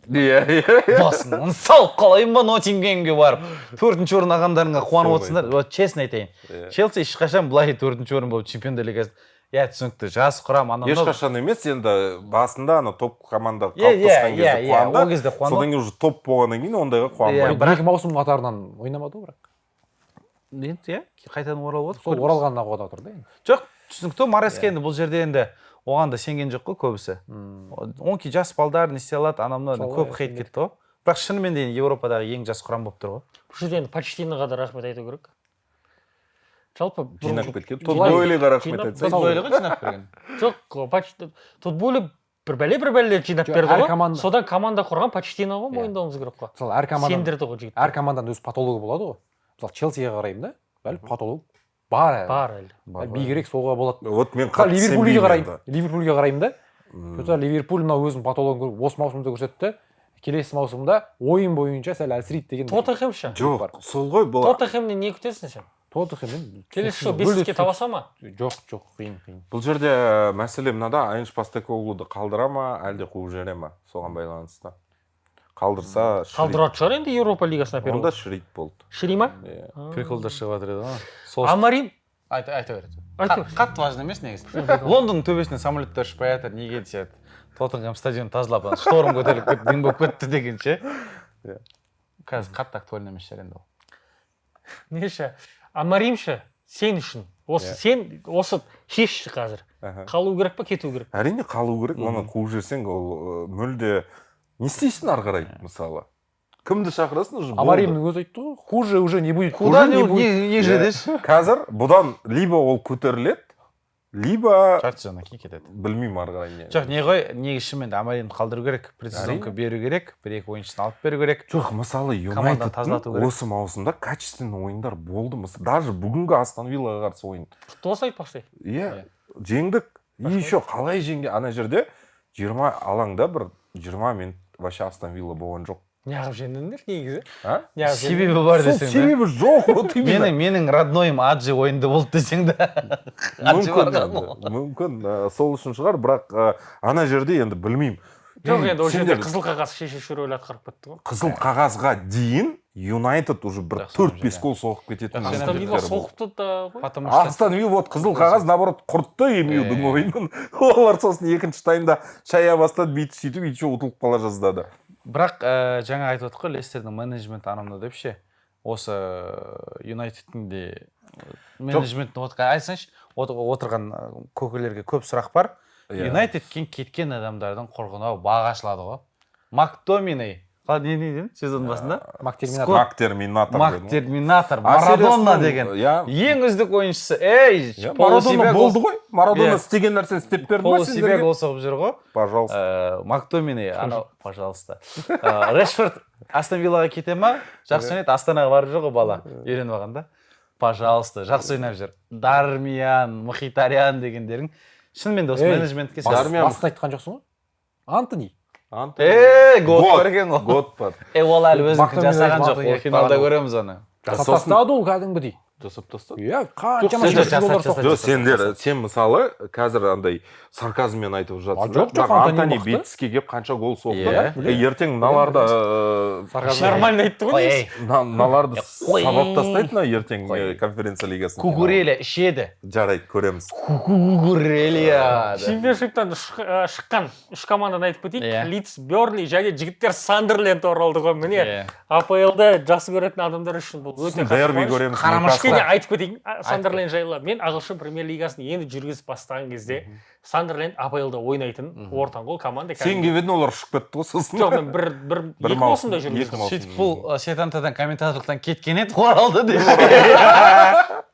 Басын салып қалайын ба Ноттингемге барып 4-ші орын алғандарыңа қуанып отырсыңдар. Честно айтайын. Челси ешқашан былай 4-ші орын болып Чемпиондар Лигасы иә түсінікті жас құрам анау ешқашан емес енді басында ана топ команда иә қалыптасқан кезде иә ол қуанды кезде қуанды содан кейін уже топ болғаннан кейін ондайға қуанбайды бірақ 2 маусым қатарынан ойнамады ғой бірақ енді иә қайтадан оралып отыр сол оралғаннан қуада тұр да енді жоқ түсінікті Мареска енді бұл жерде енді оған да сенген жоқ қой көбісі онки жас балдар не істей алады анау мынау көп хейт кетті ғой бірақ шынымен де Еуропадағы ең жас құрам болып тұр ғой бұл жерде енді Почтиноға да рахмет айту керек жалпы жинап кеткен Тутбойлиға рахмет айтсай Тутбойлиға жинап берген жоқ Тутбойлы бір бәле жинап берді ғой команда содан команда құрған Почтино ғой мойындауымыз керек қой мысалы әр команда сендірді ғой жігіт әр команданың өз патологы болады ғой мысалы Челсиге қараймын да бәле патолог бар әлі бигерек солға болады вот мен Ливерпульге қараймын да что-то Ливерпуль мынау өзінің патологын осы маусымда көрсетті келесі маусымда ойын бойынша сәл әлсірейді деген Тоттенхэм ше жоқ сол ғой бұл Тоттенхэмнен не күтесің сен Тоттенхэм келесі жолы бестікке табаса ма жоқ қиын бұл жерде мәселе мынада Айнш Постекоглуды қалдыра ма әлде қуып жібере ма соған байланысты қалдырса қалдыратын шығар енді Еуропа лигасына перу онда шірейт болды шіри ма приколдар шығып жатыр еді ғой Амарим айта бер қатты важно емес негізі Лондонның төбесінен самолеттер ұшып жатыр неге деседі Тоттенхэм стадионын тазалап шторм көтеріліп кетті дым болып кетті дегенше қазір қатты актуально емес шығар енді ол неше Амарим ше сен үшін сен осы шешші қазір қалу керек па кету керек әрине қалу керек оны қуып жіберсең ол мүлде не істейсің ары қарай мысалы кімді шақырасың уже Амаримнің өзі айтты ғой хуже уже не будет не жердеші қазір бұдан либо ол көтеріледі либо жарты сезоннан кейін кетеді білмеймін ары қарай не жоқ не ғой неге шынымен де Амаримді қалдыру керек предсезонка беру керек бір екі ойыншысын алып беру керек жоқ мысалы Юнайтедтің осы маусымда качественный ойындар болды даже бүгінгі Астон Виллаға қарсы ойын құттықтасай пошли иә жеңдік и еще қалай жеңген ана жерде 20 алаңда бір 20 минут вообще Астон Вилла болған жоқ неғып жеңдіңдер негізі себебі бар десең себебі жоқ вот именно менің роднойым Аджи ойында болды десең да мүмкін сол үшін шығар бірақ ана жерде енді білмеймін жоқ енді ол жерде қызыл қағаз шешуші рөл атқарып кетті ғой қызыл қағазға дейін Юнайтед уже бір 4-5 гол соғып кететін Астон Вилла соғыпты да ғой Астон Вилла вот қызыл қағаз наоборот құртты емеудің ойынын олар сосын екінші таймда шая бастады бүйтіп сөйтіп еще ұтылып қала жаздады бірақ жаңа айтып отыр ғой Лестердің менеджменті анамда деп ше осы Юнайтедтің де менеджментін айтсаңшы отырған көкелерге көп сұрақ бар Юнайтедтен кеткен адамдардың құрығына бағы ашылады ғой Мактоминей не дедің сезонның басында Мактерминатор Марадона деген ең үздік ойыншысы Марадона болды ғой Марадона істеген нәрсені істеп берді ма сендерге полусебя гол соғып жүр ғой пожалуйста Мактоминей анау пожалуйста Решфорд Астон Виллаға кете ма жақсы ойнайды Астанаға барып жүр ғой бала үйреніп алған да пожалуйста жақсы ойнап жүр Дармиян Мхитарян дегендерің шынымен де осы менеджментке басын айтқан жоқсың ғой Антони год бар екен ғой год бар ол әлі өзін жасаған жоқ ол финалда көреміз оны жасап тастады ол кәдімгідей жасап тастады иә қаншама жоқ сен мысалы қазір андай сарказммен айтып жатсың жоқ Антони Битске келіп қанша гол соқты ертең мыналарды нормально айтты ғой мыналарды сабап тастайды мына ертең конференция лигасында Кукурелия ішеді жарайды көреміз Кукурелия чемпионшиптан шыққан үш команданы айтып кетейік Лидс Бернли және жігіттер Сандерленд оралды ғой міне АПЛ-ды жақсы көретін адамдар үшін бұл өте дерби көреміз кішкене айтып кетейін Сандерленд жайлы мен ағылшын премьер лигасын енді жүргізіп бастаған кезде Сандерленд АПЛ-да ойнайтын ортаңқол команда сен келіп едің олар ұшып кетті ғой сосын жоқ мен бір екі маусымда жүргіздім сөйтіп бұл сетантадан комментаторлықтан кеткен еді оралды деп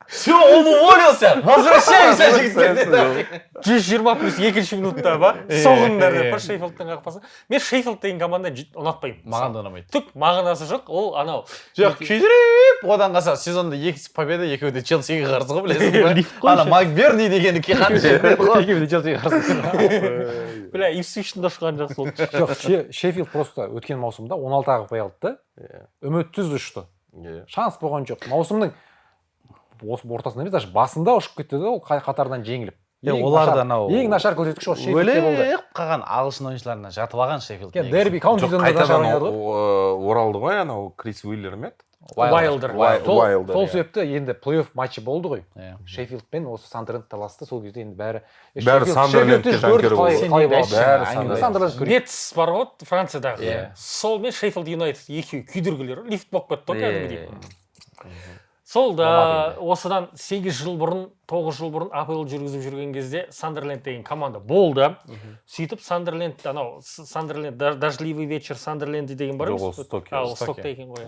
все он уволился возвращаемся жігіттер 120 + екінші минутта ба соғыңдар деп Шеффилдтың қақпасы мен Шеффилд деген команданы ұнатпаймын маған да ұнамайды түк мағынасы жоқ ол анау жоқ күйдіріп одан қалса сезонда 2 победа екеуі де Челсиге қарсы ғой білесің ба ана Макберни дегені екеуі де Челсиге қарсы бля Ипсвичтің да ұшқан жақсы болды жоқ Шеффилд просто өткен маусымда 16 қақпай алды да үмітсіз ұшты шанс болған жоқ маусымның осы ортасында емес даже басында ұшып кетті да ол қатарынан жеңіліп оларда анау ең нашар көрсеткіш осы Шеффилдте болды. өліп қалған ағылшын ойыншыларына жатып алған Шеффилд. Дерби каунтидан да нашар қайтадан ойнады ғой. оралды ғой анау Крис Уиллер ме еді? Уайлдер. Сол себепті енді плей-офф матчы болды ғой. Шеффилд пен осы Сандерленд таласты. Сол кезде енді бәрі Сандерлендке жанкері болды. Сандерленд Нетс бар ғой Франциядағы. Сол мен Шеффилд Юнайтед екеуі күйдіргілер. Лифт болып кетті ғой кәдімгідей. Сол да осыдан 8 жыл бұрын, 9 жыл бұрын АПЛ жүргізіп жүрген кезде Сандерленд деген команда болды. Сөйтіп Сандерленд, анау Сандерленд, дождливый вечер Сандерленде деген бар емес? Жоқ, Стокта екен ғой.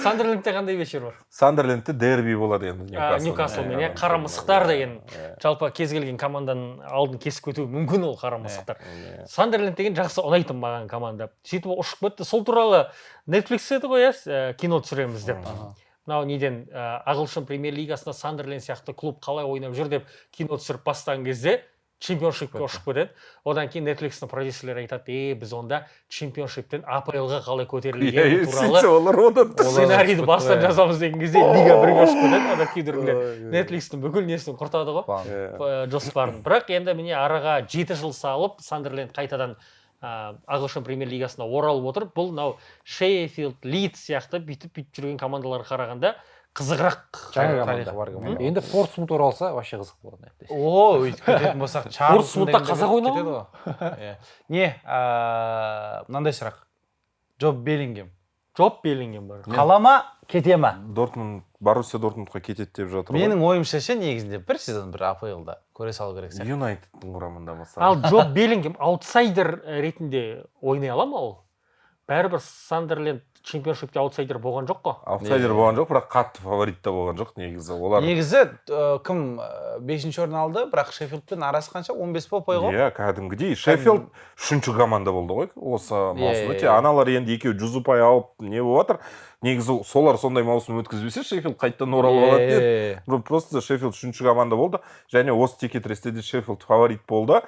Сандерлендте қандай вечер бар? Сандерлендте дерби болады енді. Ньюкаслмен, қара мысықтар деген. Жалпы кез келген команданың алдын кесіп кетуі мүмкін ол қара мысықтар. Сандерленд деген жақсы ұнайтын маған команда. Сөйтіп ұшып кетті. Сол туралы Netflix еді ғой, кино түсіреміз деп. Мынау неден ағылшын премьер лигасында Сандерленд сияқты клуб қалай ойнап жүр деп кино түсіріп бастаған кезде чемпионшипке ұшып кетеді. Одан кейін Netflix-ның продюсерлері айтады, біз онда чемпионшиптен АПЛ-ға қалай көтерілгені туралы сценарийді бастан жазамыз деген кезде лига бірге ұшып кетеді. Ана күйдіргілер Netflix-ның бүкіл несін құртады ғой, жоспарын. Бірақ енді міне араға 7 жыл салып Сандерленд қайтадан ағылшын премьер лигасына оралып отыр. Бұл мынау Шеффилд, Лидс сияқты бүйтіп жүрген командаларға қарағанда қызығырақ тарихы бар команда. Енді Портсмут оралса вообще қызық болады. О, өйтіп кететін болсақ, Портсмутта қазақ ойнайды ғой. Не, мынандай сұрақ. Джоб Беллингем бар. Қала ма, кете ма? Боруссия Дортмундқа кетеді деп жатыр ғой. Менің ойымша негізінде бір сезон бір АПЛ-да көре салу керек сияқты. Юнайтедтің құрамында мысалы. Ал Джоб Беллингем аутсайдер ретінде ойнай ала ма ол? Бәрібір Сандерленд чемпионшипте аутсайдер болған жоқ қой. Аутсайдер болған жоқ, бірақ қатты фаворит та болған жоқ негізі. Негізі кім 5-ші орын алды, бірақ Шеффилдпен арасы қанша? 15 болып қойған. Иә, кәдімгідей. Шеффилд 3-ші команда болды ғой осы маусымда. Аналар енді екеуі жүз ұпай алып не болып жатыр. Негізі солар сондай маусым өткізбесе, Шеффилд қайттан оралып алады деді. Просто Шеффилд 3-ші команда болды. Және осы текетіресте де Шеффилд фаворит болды.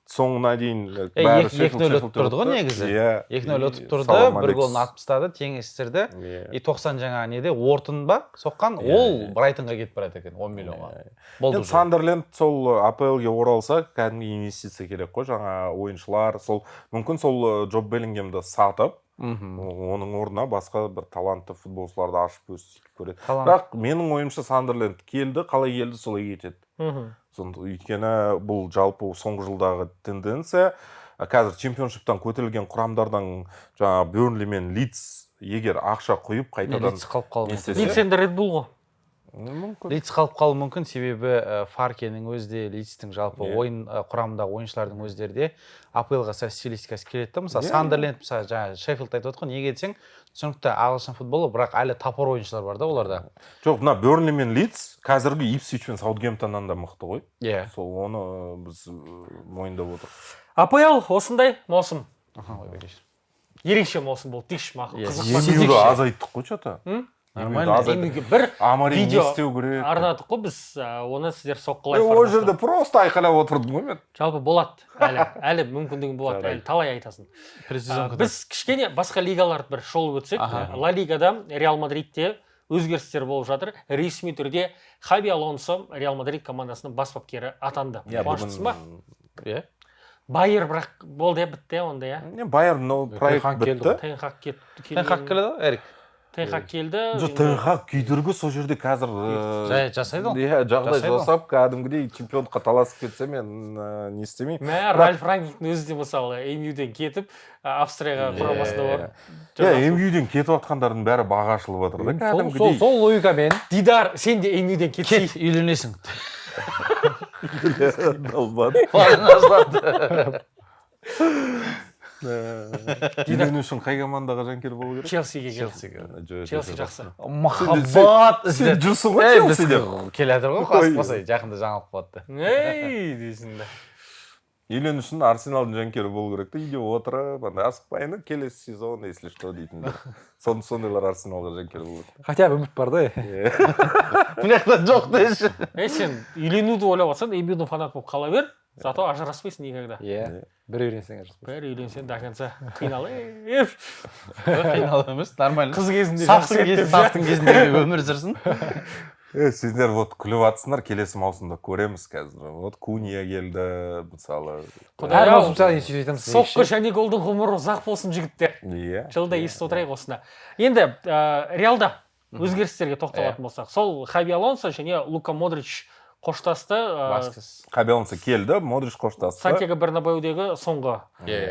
Соңына дейін бәрі 2-0 ұтып тұрды ғой негізі. 2-0 ұтып тұрды, бір голын атып тастады, тең естірді. 90 жаңа неде Уортон ба соққан, ол Брайтонға кетіп барады екен 10 миллионға. Болды. Сандерленд сол АПЛ-ге оралса, кәдімгі инвестиция керек қой, жаңа ойыншылар, сол мүмкін сол Джоб Беллингемді сатып, оның орнына басқа бір талантты футболшыларды ашып өсіп көреді. Бірақ менің ойымша Сандерленд келді, қалай келді солай кетеді. Өйткені бұл жалпы соңғы жылдағы тенденция. Қазір чемпионшиптан көтерілген құрамдардан жаңа Бернли мен Лидс егер ақша құйып қайтадан Лидс қалып қалуы мүмкін. Лидс енді Ред Булл ғой. Лидс қалып қалуы мүмкін, себебі Фаркенің өзі де Лидстің жалпы ойын құрамындағы ойыншылардың өздері де АПЛ-ға сәл стилистикасы келеді. Мысалы Сандерленд, мысалы жаңа Шеффилд айтып отқан, неге десең, түсінікті ағылшын футболы, бірақ әлі тапор ойыншылар бар да оларда. Жоқ, мына Бернли мен Лидс қазіргі Ипсвич пен Саутгемптоннан да мықты ғой. Иә. Сол оны біз мойындап отырмыз. АПЛ осындай маусым. Ерекше маусым болды, дейікші мақұл. Емюді азайттық қой что-то. Бір видео арнадық қой біз, оны сіздер соққылай форматта. Ол жерде просто айқайлап отырдым ғой мен. Жалпы болады, әлі мүмкіндігін болады, әлі талай айтасын. Біз кішкене басқа лигаларды бір шолып өтсек, Ла Лигада Реал Мадридте өзгерістер болып жатыр. Ресми түрде Хаби Алонсо Реал Мадрид командасының бас бапкері атанды. Қуаныштысың ба? Иә. Байер бірақ болды, бітті онда, иә. Байер проект бітті. Тенхак келді, Эрик. Тенхак келді. Жоқ, Тенхак күйдіргі сол жерде қазір жасайды ғой. Иә, жағдай жасап, кәдімгідей чемпиондыққа таласып кетсе мен не істемеймін. Ральф Рангниктің өзі де мысалы МЮ-ден кетіп, Австрияға құрамасына барып. Иә, МЮ-ден кетіп жатқандардың бәрі баға ашылып жатыр да, кәдімгідей. Сол логикамен. Дидар, сен де МЮ-ден кетсей. Кет, үйленесің. Үйлену үшін қай командаға жанкер болу керек? Челсиге келді. Челси жақсы. Махаббат іздеп. Сен жүрсің ғой Челсиде. Келатыр ғой, қасып жақында жаңалық болады. Дейсің да. Үйлену үшін Арсеналдың жанкері болу керек та, үйде отырып, асықпайын, келесі сезон, если что дейтіндер. Сондайлар Арсеналға жанкері болу керек. Хотя бы үміт бар да. Бұнаяқтан жоқ дейші. Сен үйленуді ойлап жатсаң, МЮ-дің фанат болып қала бер, зато ажыраспайсың никогда. Иә. Бір үйленсең ажыраспайсың. Бір үйленсең до конца қинал. Қинал емес, нормально. Қыз кезінде сафтың кезінде өмір сүрсін. Сендер вот күліп жатсыңдар, келесі маусымда көреміз қазір. Вот Куния келді, мысалы. Әр маусым сайын сөйтіп айтамыз. Соққы және голдың ғұмыры ұзақ болсын жігіттер. Иә. Жылда естіп отырайық осыны. Енді Реалда өзгерістерге тоқталатын болсақ, сол Хаби Алонсо және Лука Модрич қоштасты. Хаби Алонсо келді, Модрич қоштасты. Сантьяго Бернабеудегі соңғы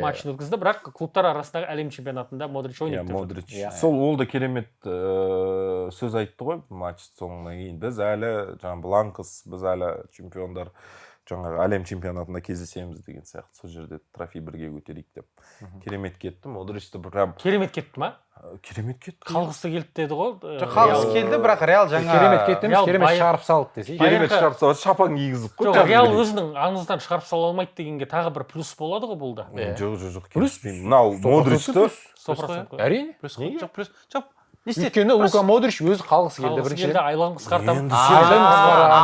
матчын өткізді, бірақ клубтар арасындағы әлем чемпионатында Модрич ойнап тұр. Сол ол да керемет сөз айтты ғой матч соңынан кейін. Біз әлі Бланкос, біз әлі чемпиондар жаңағы әлем чемпионатында кездесеміз деген сияқты. Сол жерде трофей бірге көтерейік деп. Керемет кетті. Модричті прям керемет кетті ма? Керемет кетті. Қалғысы келді деді ғой. Қалғысы келді, бірақ Реал жаңа керемет кетті емес, керемет шығарып салды десе. Керемет шығарып салды, шапан кигізіп қой. Реал өзінің аңыздан шығарып сала алмайды дегенге тағы бір плюс болады ғой бұл да. Жоқ, келіспеймін. Мынау Модричті әрине. Плюс. Өйткені Лука Модрич өзі қалғысы келді біріншіден. Айлығын қысқартамын.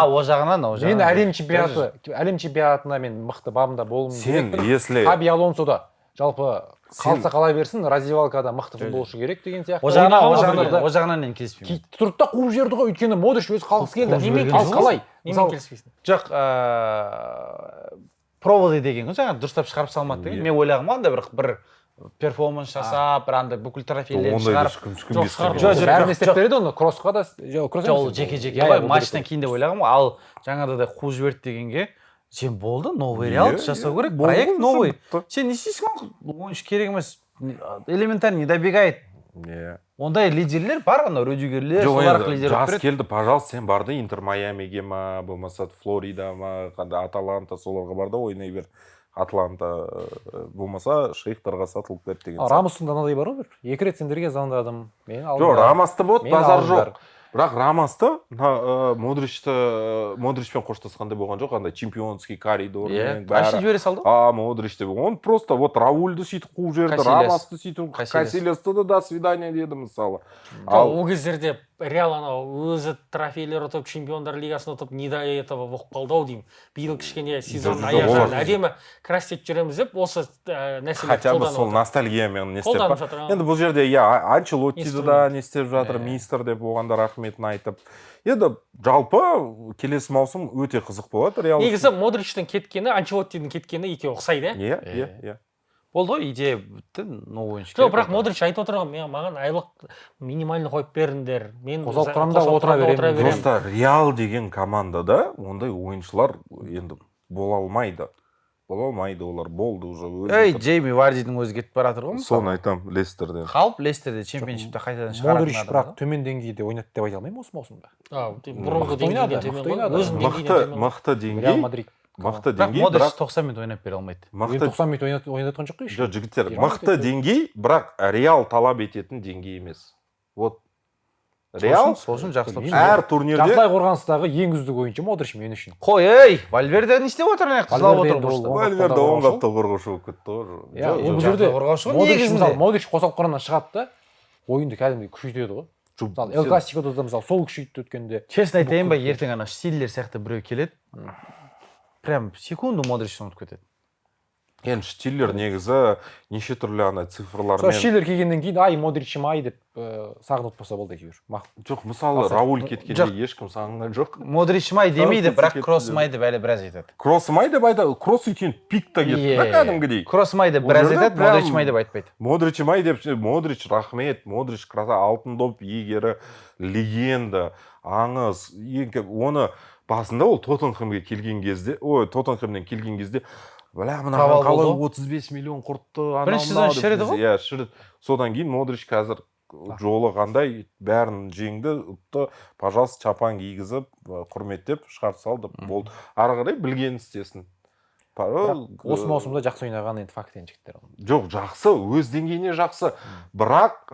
О жағынан. Мен әлем чемпионатына мен мықты бабында болуым керек. Если Хаби Алонсо да жалпы қалса қала берсін, раздевалкада мықты футболшы керек деген сияқты. О жағынан мен келіспеймін. Тұрды да қуып жіберді ғой, өйткені Модрич өзі қалғысы келді. Ал қалай? Немен келіспейсің? Жоқ, проводы деген ғой, жаңа дұрыстап шығарып салмады деген. Мен ойлағым анда бір перформанс жасап, бір анда бүкіл трофейлерді шығарып. Бәріне істеп береді оны, кроссқа да. Ол жеке-жеке матчтан кейін деп ойлағым, ал жаңада да қуып жіберді дегенге сен болды, новый Реал жасау керек, проект новый. Сен не істейсің, ойыншы керек емес, элементарно не добегает. Ондай лидерлер бар ғана, Рюдигерлер, солар лидер жас келді, пожалуйста, сен барды Интер Майамиге ма, болмаса Флорида ма, Аталанта, соларға барды ойнай бер. Атланта болмаса Шейхтарға сатылып берді деген. Рамостың да мынадай бар ғой, екі рет сендерге звондадым. Жоқ, Рамосты вот базар жоқ. Бірақ Рамосты Модричпен қоштасқандай болған жоқ, андай чемпионский коридормен бәрі. Модрич деп. Он просто вот Раульді сөйтіп қуып жерді, Рамосты сөйтіп Касилесті да до свидания деді мысалы. Ол кездерде Реал анау өзі трофейлер ұтып, чемпиондар лигасын ұтып, не до этого болып қалды ау деймін. Биыл кішкене сезон аяғын әдемі красить жүреміз деп, осы нәрселер хотя бы сол ностальгиямен не істеп па. Енді бұл жерде Анчелоттиді да не істеп жатыр, мистер деп оғанда рахметін айтып. Енді жалпы келесі маусым өте қызық болады Реал. Негізі Модричтің кеткені, Анчелоттидің кеткені екеуі ұқсайды. Иә. Болды ғой, идея бітті, ойыншы. Жоқ, бірақ Модрич айтып отырған, маған айлық минимальный қойып беріңдер. Мен қосалқы құрамда отыра беремін. Просто Реал деген командада ондай ойыншылар енді бола алмайды. Олар болды уже. Джейми Вардидің өзі кетіп бара жатыр ғой. Соны айтам, Лестерден. Қалып Лестерде чемпионшипте қайтадан шығаратын. Модрич бірақ төмен деңгейде ойнады деп айта алмаймын осы маусымда. Бұрынғы деңгейден төмен. Мықты деңгей. Мықты деңгей, Модрич 90 минут ойнап бере алмайды. 90 минут ойнатқан жоқ қой. Жоқ, жігіттер, мықты деңгей, бірақ Реал талап ететін деңгей емес. Вот Реал әр турнирде жартылай қорғаныстағы ең үздік ойыншы Модрич мен үшін. Қой, Вальверде не істеп отыр, не қызлап отыр. Вальверде оң қапта қорғаушы болып кетті ғой. Бұл жерде Модрич қосалқы құрамнан шығады да, ойынды кәдімгідей күшейтеді ғой. Мысалы, Эл Классикода да мысалы сол күшейтті өткенде. Честно айтайын ба, ертең ана Штиллер сияқты біреу келеді. Прям секунду Модричті ұмытып кетеді. Енді Штиллер негізі неше түрлі ана цифрлармен. Штиллер келгеннен кейін ай Модричім ай деп сағынып болса болды әйтеуір. Жоқ, мысалы Рауль кеткенде ешкім сағынған жоқ. Модричім ай демейді, бірақ Кроссым ай деп әлі біраз айтады. Кроссым ай деп айтады, Кросс өйткен пикта кетті да кәдімгідей. Кроссым ай деп біраз айтады, Модричім ай деп айтпайды. Модричім ай деп, Модрич рахмет, Модрич алтын доп иегері, легенда, аңыз, оны басында ол Тоттенхэмге келген кезде, Тоттенхэмнен келген кезде бля, мынаған қалай 35 миллион құртты. Бірінші сезон шіреді ғой? Иә, шіреді. Содан кейін Модрич қазір жолы қандай бәрін жеңді, ұтты, пожалуйста, чапан кигізіп, құрметтеп шығарып салды. Болды. Ары қарай білгенін істесін. Осы маусымда жақсы ойнаған енді фактен жігіттер. Жоқ, жақсы, өз деңгейіне жақсы. Бірақ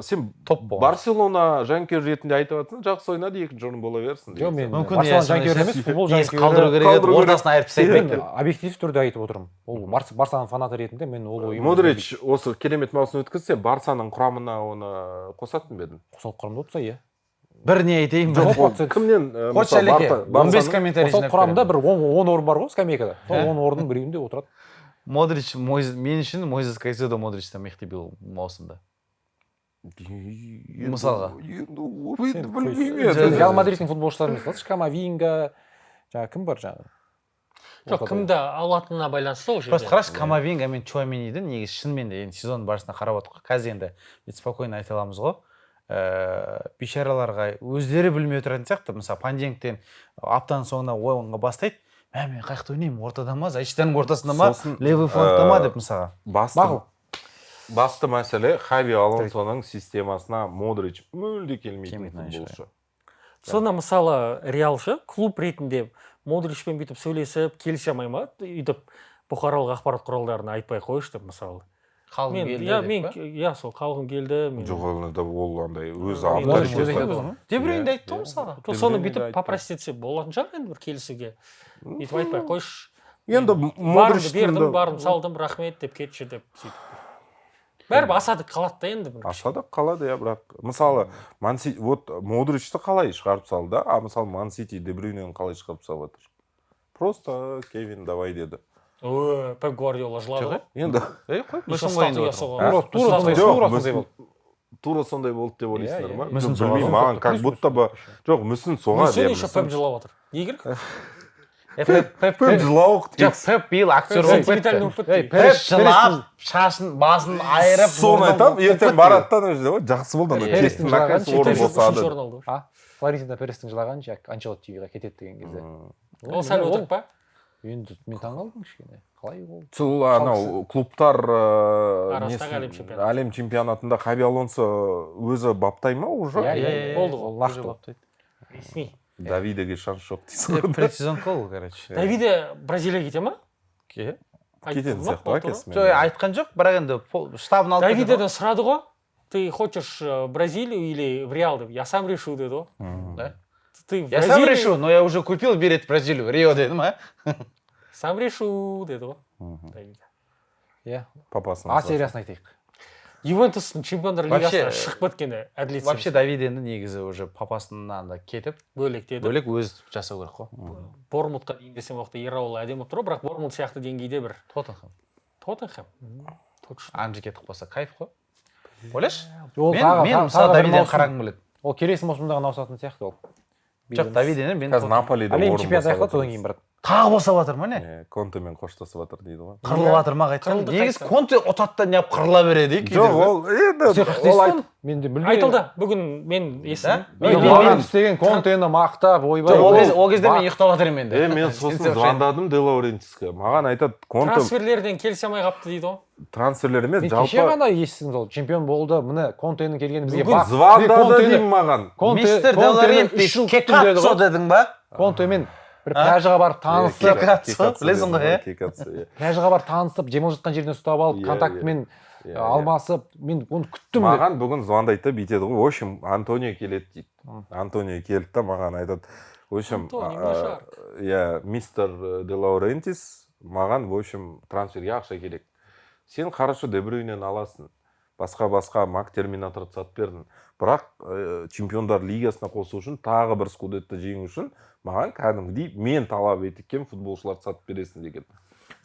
сен Барселона жанкүйер ретінде айтып жатсың, жақсы ойнады, екінші орын бола берсін. Жоқ, мен Барселона жанкүйер емес, футбол жанкүйері. Қалдыру керек, ортасына айырып тастайды. Объектив түрде айтып отырмын. Ол Барсаның фанаты ретінде мен ол ойым. Модрич осы керемет маусым өткізсе, Барсаның құрамына оны қосатын ба едің? Қосалқы құрамда отырса, иә. Бір не айтайын, кімнен? Қош әлеке, 15 комментарий жинап құрамда бір 10 орын бар ғой, скамейкада. 10 орынның біреуінде отырады. Модрич, мен үшін Мойзес Кайседо Модричтен мықты был маусымда. Мысалға. Реал Мадридтің футболшыларын мысалы Камавинга, жаңағы кім бар жаңағы? жоқ кімді алатынына байланысты ол Просто жерде қарашы, Камавинга мен Чуамениді негізі шынымен де енді сезон барысында қарап отырмық. Қазір енді біз спокойно айта аламыз ғой. Бейшараларға өздері білмей отыратын сияқты. Мысалы Панденктен аптаның соңына ойынға бастайды. Мен қайықта ойнаймын, ортада ма, защитаның ортасында ма, левый флангта ма деп мысалға. Басты мәселе Хави Алонсоның системасына Модрич мүлде келмейтін футболшы. соны мысалы Реалшы клуб ретінде Модричпен бүйтіп сөйлесіп келісе алмай ма өйтіп бұқаралық ақпарат құралдарына айтпай қойшы деп мысалы Қалғым келді сол қалғым келді Жоқ, ол андай өз Дебрюйнді айтты ғой мысалға. соны бүйтіп попросить етсе болатын шығар енді бір келісуге бүйтіп айтпай қойшы енді барымды бердім барым салдым рахмет деп кетші деп сөйтіп бәрібір асады қалады да енді асады қалады иә бірақ мысалы вот Модричті қалай шығарып салды, а мысалы Ман-Сити Дебрюйнені қалай шығарып салып жатыр. Просто Кевин давай деді. Пеп Гвардиола жылады ғой енді тура сондай болды деп ойлайсыңдар ма? Білмеймін, маған как будто бы жоқ, мүсін соғады. мүсін еще Пеп жылап отыр неге керек Пеп жылауық Жоқ, Пеп биыл актер болып кетті. Пеп жылап, шашын, басын айырып. Соны айтам, ертең бараттан өжді ғой, жақсы болды. Кестің накасы орын босады. Флорентино Перестің жылаған Анчелоттиға кетеді деген кезде. Ол сәл өтірік па? Енді мен таңғалдым кішкене. Қалай ол? Сол анау клубтар арасындағы әлем чемпионатында Хави Алонсо өзі баптай ма уже? Болды ғой. Лақты. Ресми. Давидеге шанс жоқ дейсің ғой. Предсезонка ол, короче. Давиде Бразилияға кете ма? Кететін сияқты ма кесімен? Жоқ, айтқан жоқ, бірақ енді штабын алып кетеді. Давидеден сұрады ғой. Ты хочешь в Бразилию или в Реал деп? Я сам решу деді ғой. Я сам решу, но я уже купил билет в Бразилию, Рио дедім, а? Сам решу деді ғой. Давид. Иә. Папасына. А сериясын айтайық. Ювентустың чемпиондар лигасына шығып кеткені әділетсіз. Вообще Давид енді негізі уже папасынан да кетіп, бөлек деді. бөлек өз жасау керек қой. Бормутқа дейін десем уақытта Ерауыл әдемі болып тұр, бірақ Бормут сияқты деңгейде бір. Тоттенхэм. Анжи кетіп қалса кайф қой. Ойлашы? Мен мысалы Давиден қарағым келеді. Ол келесі маусымда ғана ауысатын сияқты ол. Жоқ, Давиден мен қазір Наполида әлем орын чемпионаты аяқталады, босап содан кейін барады. тағы босап жатыр ма не? Контемен қоштасып жатыр дейді ғой. Қырылып жатыр ма қайтқан? Негіз Конте ұтады да неғып қырыла береді. Жоқ, ол енді Мен де білмеймін. Айтылды. Бүгін мен естідім. Мен істеген Контені мақтап, ойбай. Ол кезде мен ұйықтап жатыр мен де. мен сосын звондадым Де Лаурентиске. Маған айтады, Конте Трансферлерден келісе алмай қапты дейді ғой. трансферлер емес, Мен кеше жалпы ғана естідім сол чемпион болды. Міне Контенің келгені бізге бүгін звондады деймін маған. Мистер Де Лаурентис кекатсо дедің ба? Контемен бір пляжға барып танысып, білесің ғой, пляжға барып танысып, демалып жатқан жерден ұстап алып, контактымен алмасып, мен оны күттім. Маған бүгін звондайды да бүйтеді ғой. В общем, Антонио келеді дейді. Антонио келді да маған айтады. В общем, мистер Де Лаурентис маған, в общем, трансферге ақша керек. Сен хорошо Де Брюйнені аласың. Басқа Мак Терминаторды сатып бердің. Бірақ чемпиондар лигасына қосу үшін, тағы бір скудетті жеңу үшін маған кәдімгідей мен талап еткен футболшыларды сатып бересің деген.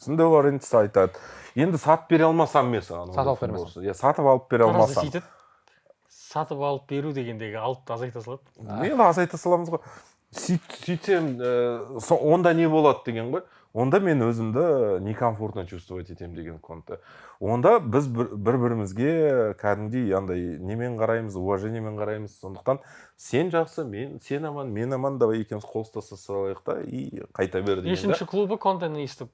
Сосын Де Лаурентис айтады, енді сатып бере алмасам мен саған. Сатып алып бермесем. Сатып алып бере алмасам. Сатып алып беру дегендегі алыпты азайта салады. Мен азайта саламыз ғой. Сөйтсем, онда не болады деген ғой. Онда мен өзімді некомфортно чувствовать етем деген Конте. Онда біз бір-бірімізге кәдімгідей андай немен қараймыз, уважениемен қараймыз. Сондықтан сен жақсы, сен аман, мен аман, давай екеуміз қол ұстаса салайық та и қайта бер деген. Бесінші клубы Контені естіп.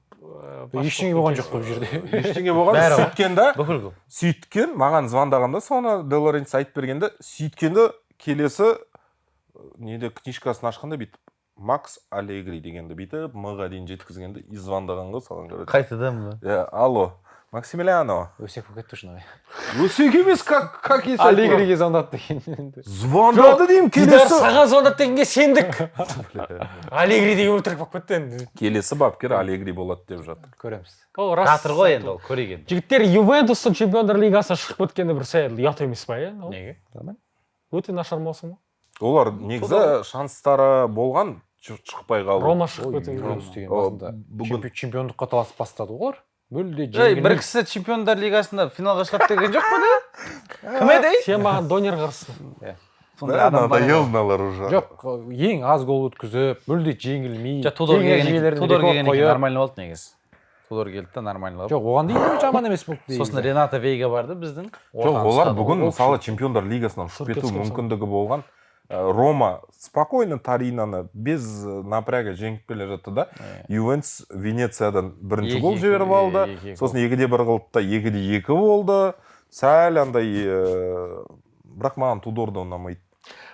Ештеңе болған жоқ бұл жерде. Ештеңе болған. Сөйткен, маған звондағанда соны Де Лаурентис айтып бергенде, сөйткенде келесі неде книжкасын ашқанда бүйтіп Макс Алегри дегенді бүйтіп мыға дейін жеткізгенде звондағанға салған. Қайтадан ба? Алло, Максимилиано. Өсек болып кетті шынымен. Өсек емес, как есі Алегриге звондады деген. Звондады деймін, Дидар келесі. саған звондады дегенге сендік. Алегри деген өтірік болып кетті енді. Келесі бапкер Алегри болады деп жатыр. Көреміз. Жатыр ғой енді ол, көреген. Жігіттер Ювентустың чемпиондар лигасына шығып кеткені бір сәл ұят емес па, е? Неге? Өте нашар маусым. Олар негізі шанстары болған, шықпай қалды. Рома шығып кетті. Ювентус деген басында чемпиондыққа таласып бастады ғой олар. мүлде ей жеңілмей. бір кісі чемпиондар лигасында финалға шығады деген жоқ па да? Кім еді ей? Сен маған донер қырсың. Сондай адам бар. надоелдылар уже. Жоқ, ең аз гол өткізіп, мүлде жеңілмей. Тудор келген қойып. нормально болды негізі. Тудор келді да нормально болды. Жоқ, оған дейін жаман емес болды. Сосын Рената Вейга барды біздің. Жоқ, олар бүгін мысалы чемпиондар лигасынан шығып кету мүмкіндігі болған. Рома спокойно Таринаны без напряга жеңіп келе жатты да. Ювентус Венециядан бірінші гол жіберіп алды. Сосын 2-1 қылды да 2-2 болды. Сәл андай бірақ маған Тудорда ұнамайды.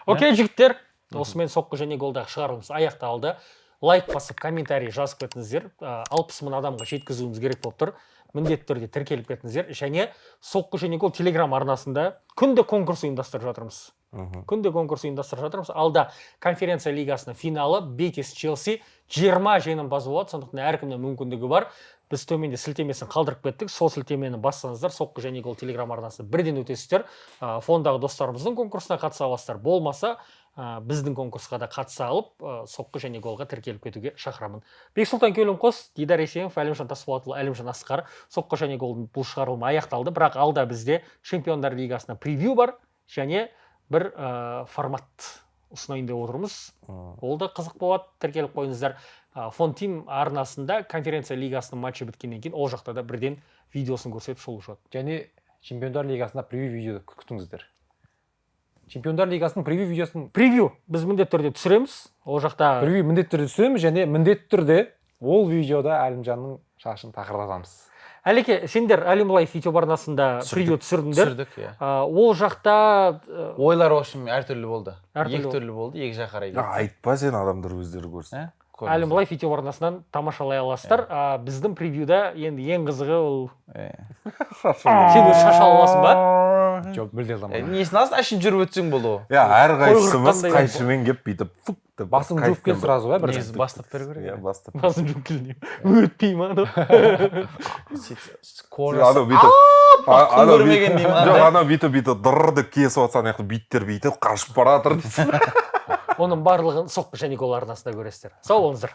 Окей, жігіттер, осымен соққы және голдағы шығарылымыз аяқталды. Лайк басып, комментарий жазып кетіңіздер. 60 мың адамға жеткізуіміз керек болып тұр. Міндетті түрде тіркеліп кетіңіздер. Және соққы және гол телеграм арнасында күнде конкурс ұйымдастырып жатырмыз. Алда конференция лигасының финалы Бетис Челси 20 жеңімпаз болады. Сондықтан әркімнің мүмкіндігі бар. Біз төменде сілтемесін қалдырып кеттік. Сол сілтемені бассаңыздар, соққы және гол телеграм арнасында бірден өтесіздер. Фондағы достарымыздың конкурсына қатыса аласыздар. Болмаса, біздің конкурсқа да қатыса алып, соққы және голға тіркеліп кетуге шақырамын. Бексұлтан Көлімқос, Дидар Есенов, Әлімжан Тасболатұлы, Әлімжан Асқар, соққы және голдың бұл шығарылымы аяқталды. Бірақ алда бізде Чемпиондар лигасына превью бар және бір формат ұсынайын деп отырмыз. Ол да қызық болады, тіркеліп қойыңыздар. Фонтим арнасында конференция лигасының матчы біткеннен кейін ол жақта да бірден видеосын көрсетіп шолу шығады. Және Чемпиондар лигасында превью видеоды күтіңіздер. Чемпиондар лигасының превью видеосын біз міндетті түрде түсіреміз. Ол жақта превью міндетті түрде түсіреміз және міндетті түрде ол видеода Әлімжанның шашын тақырлатамыз. Әлеке, сендер Әлім Лайф YouTube арнасында превью түсірдіңдер. Түсірдік, иә. Ол жақта Ойлар общем әртүрлі болды. Әртүрлі Екі түрлі болды, екі жаққа қарай кетті. Айтпа сен адамдар өздері көрсін. Әлім Лайф YouTube арнасынан тамашалай аласыздар. Біздің превьюда енді ең қызығы ол сен өз шаш ала аласың ба? Жоқ, мүлде заман. Несін алсын, әшін жүріп өтсең болды. Әрқайсымыз қайшымен кеп бүйтіп фук деп Басын жуып кел сразу ғой бір. Негізі бастап беру керек. Иә, бастап. Басын жуып келіне. Өтпей ма? Анау бүйтіп көрмеген деймін. жоқ, анау бүйтіп дырды кесіп атса ана жақта биттер бүйтіп қашып бара жатыр дейсің. Оның барлығын соққы және гол арнасында көресіздер. Сау болыңыздар.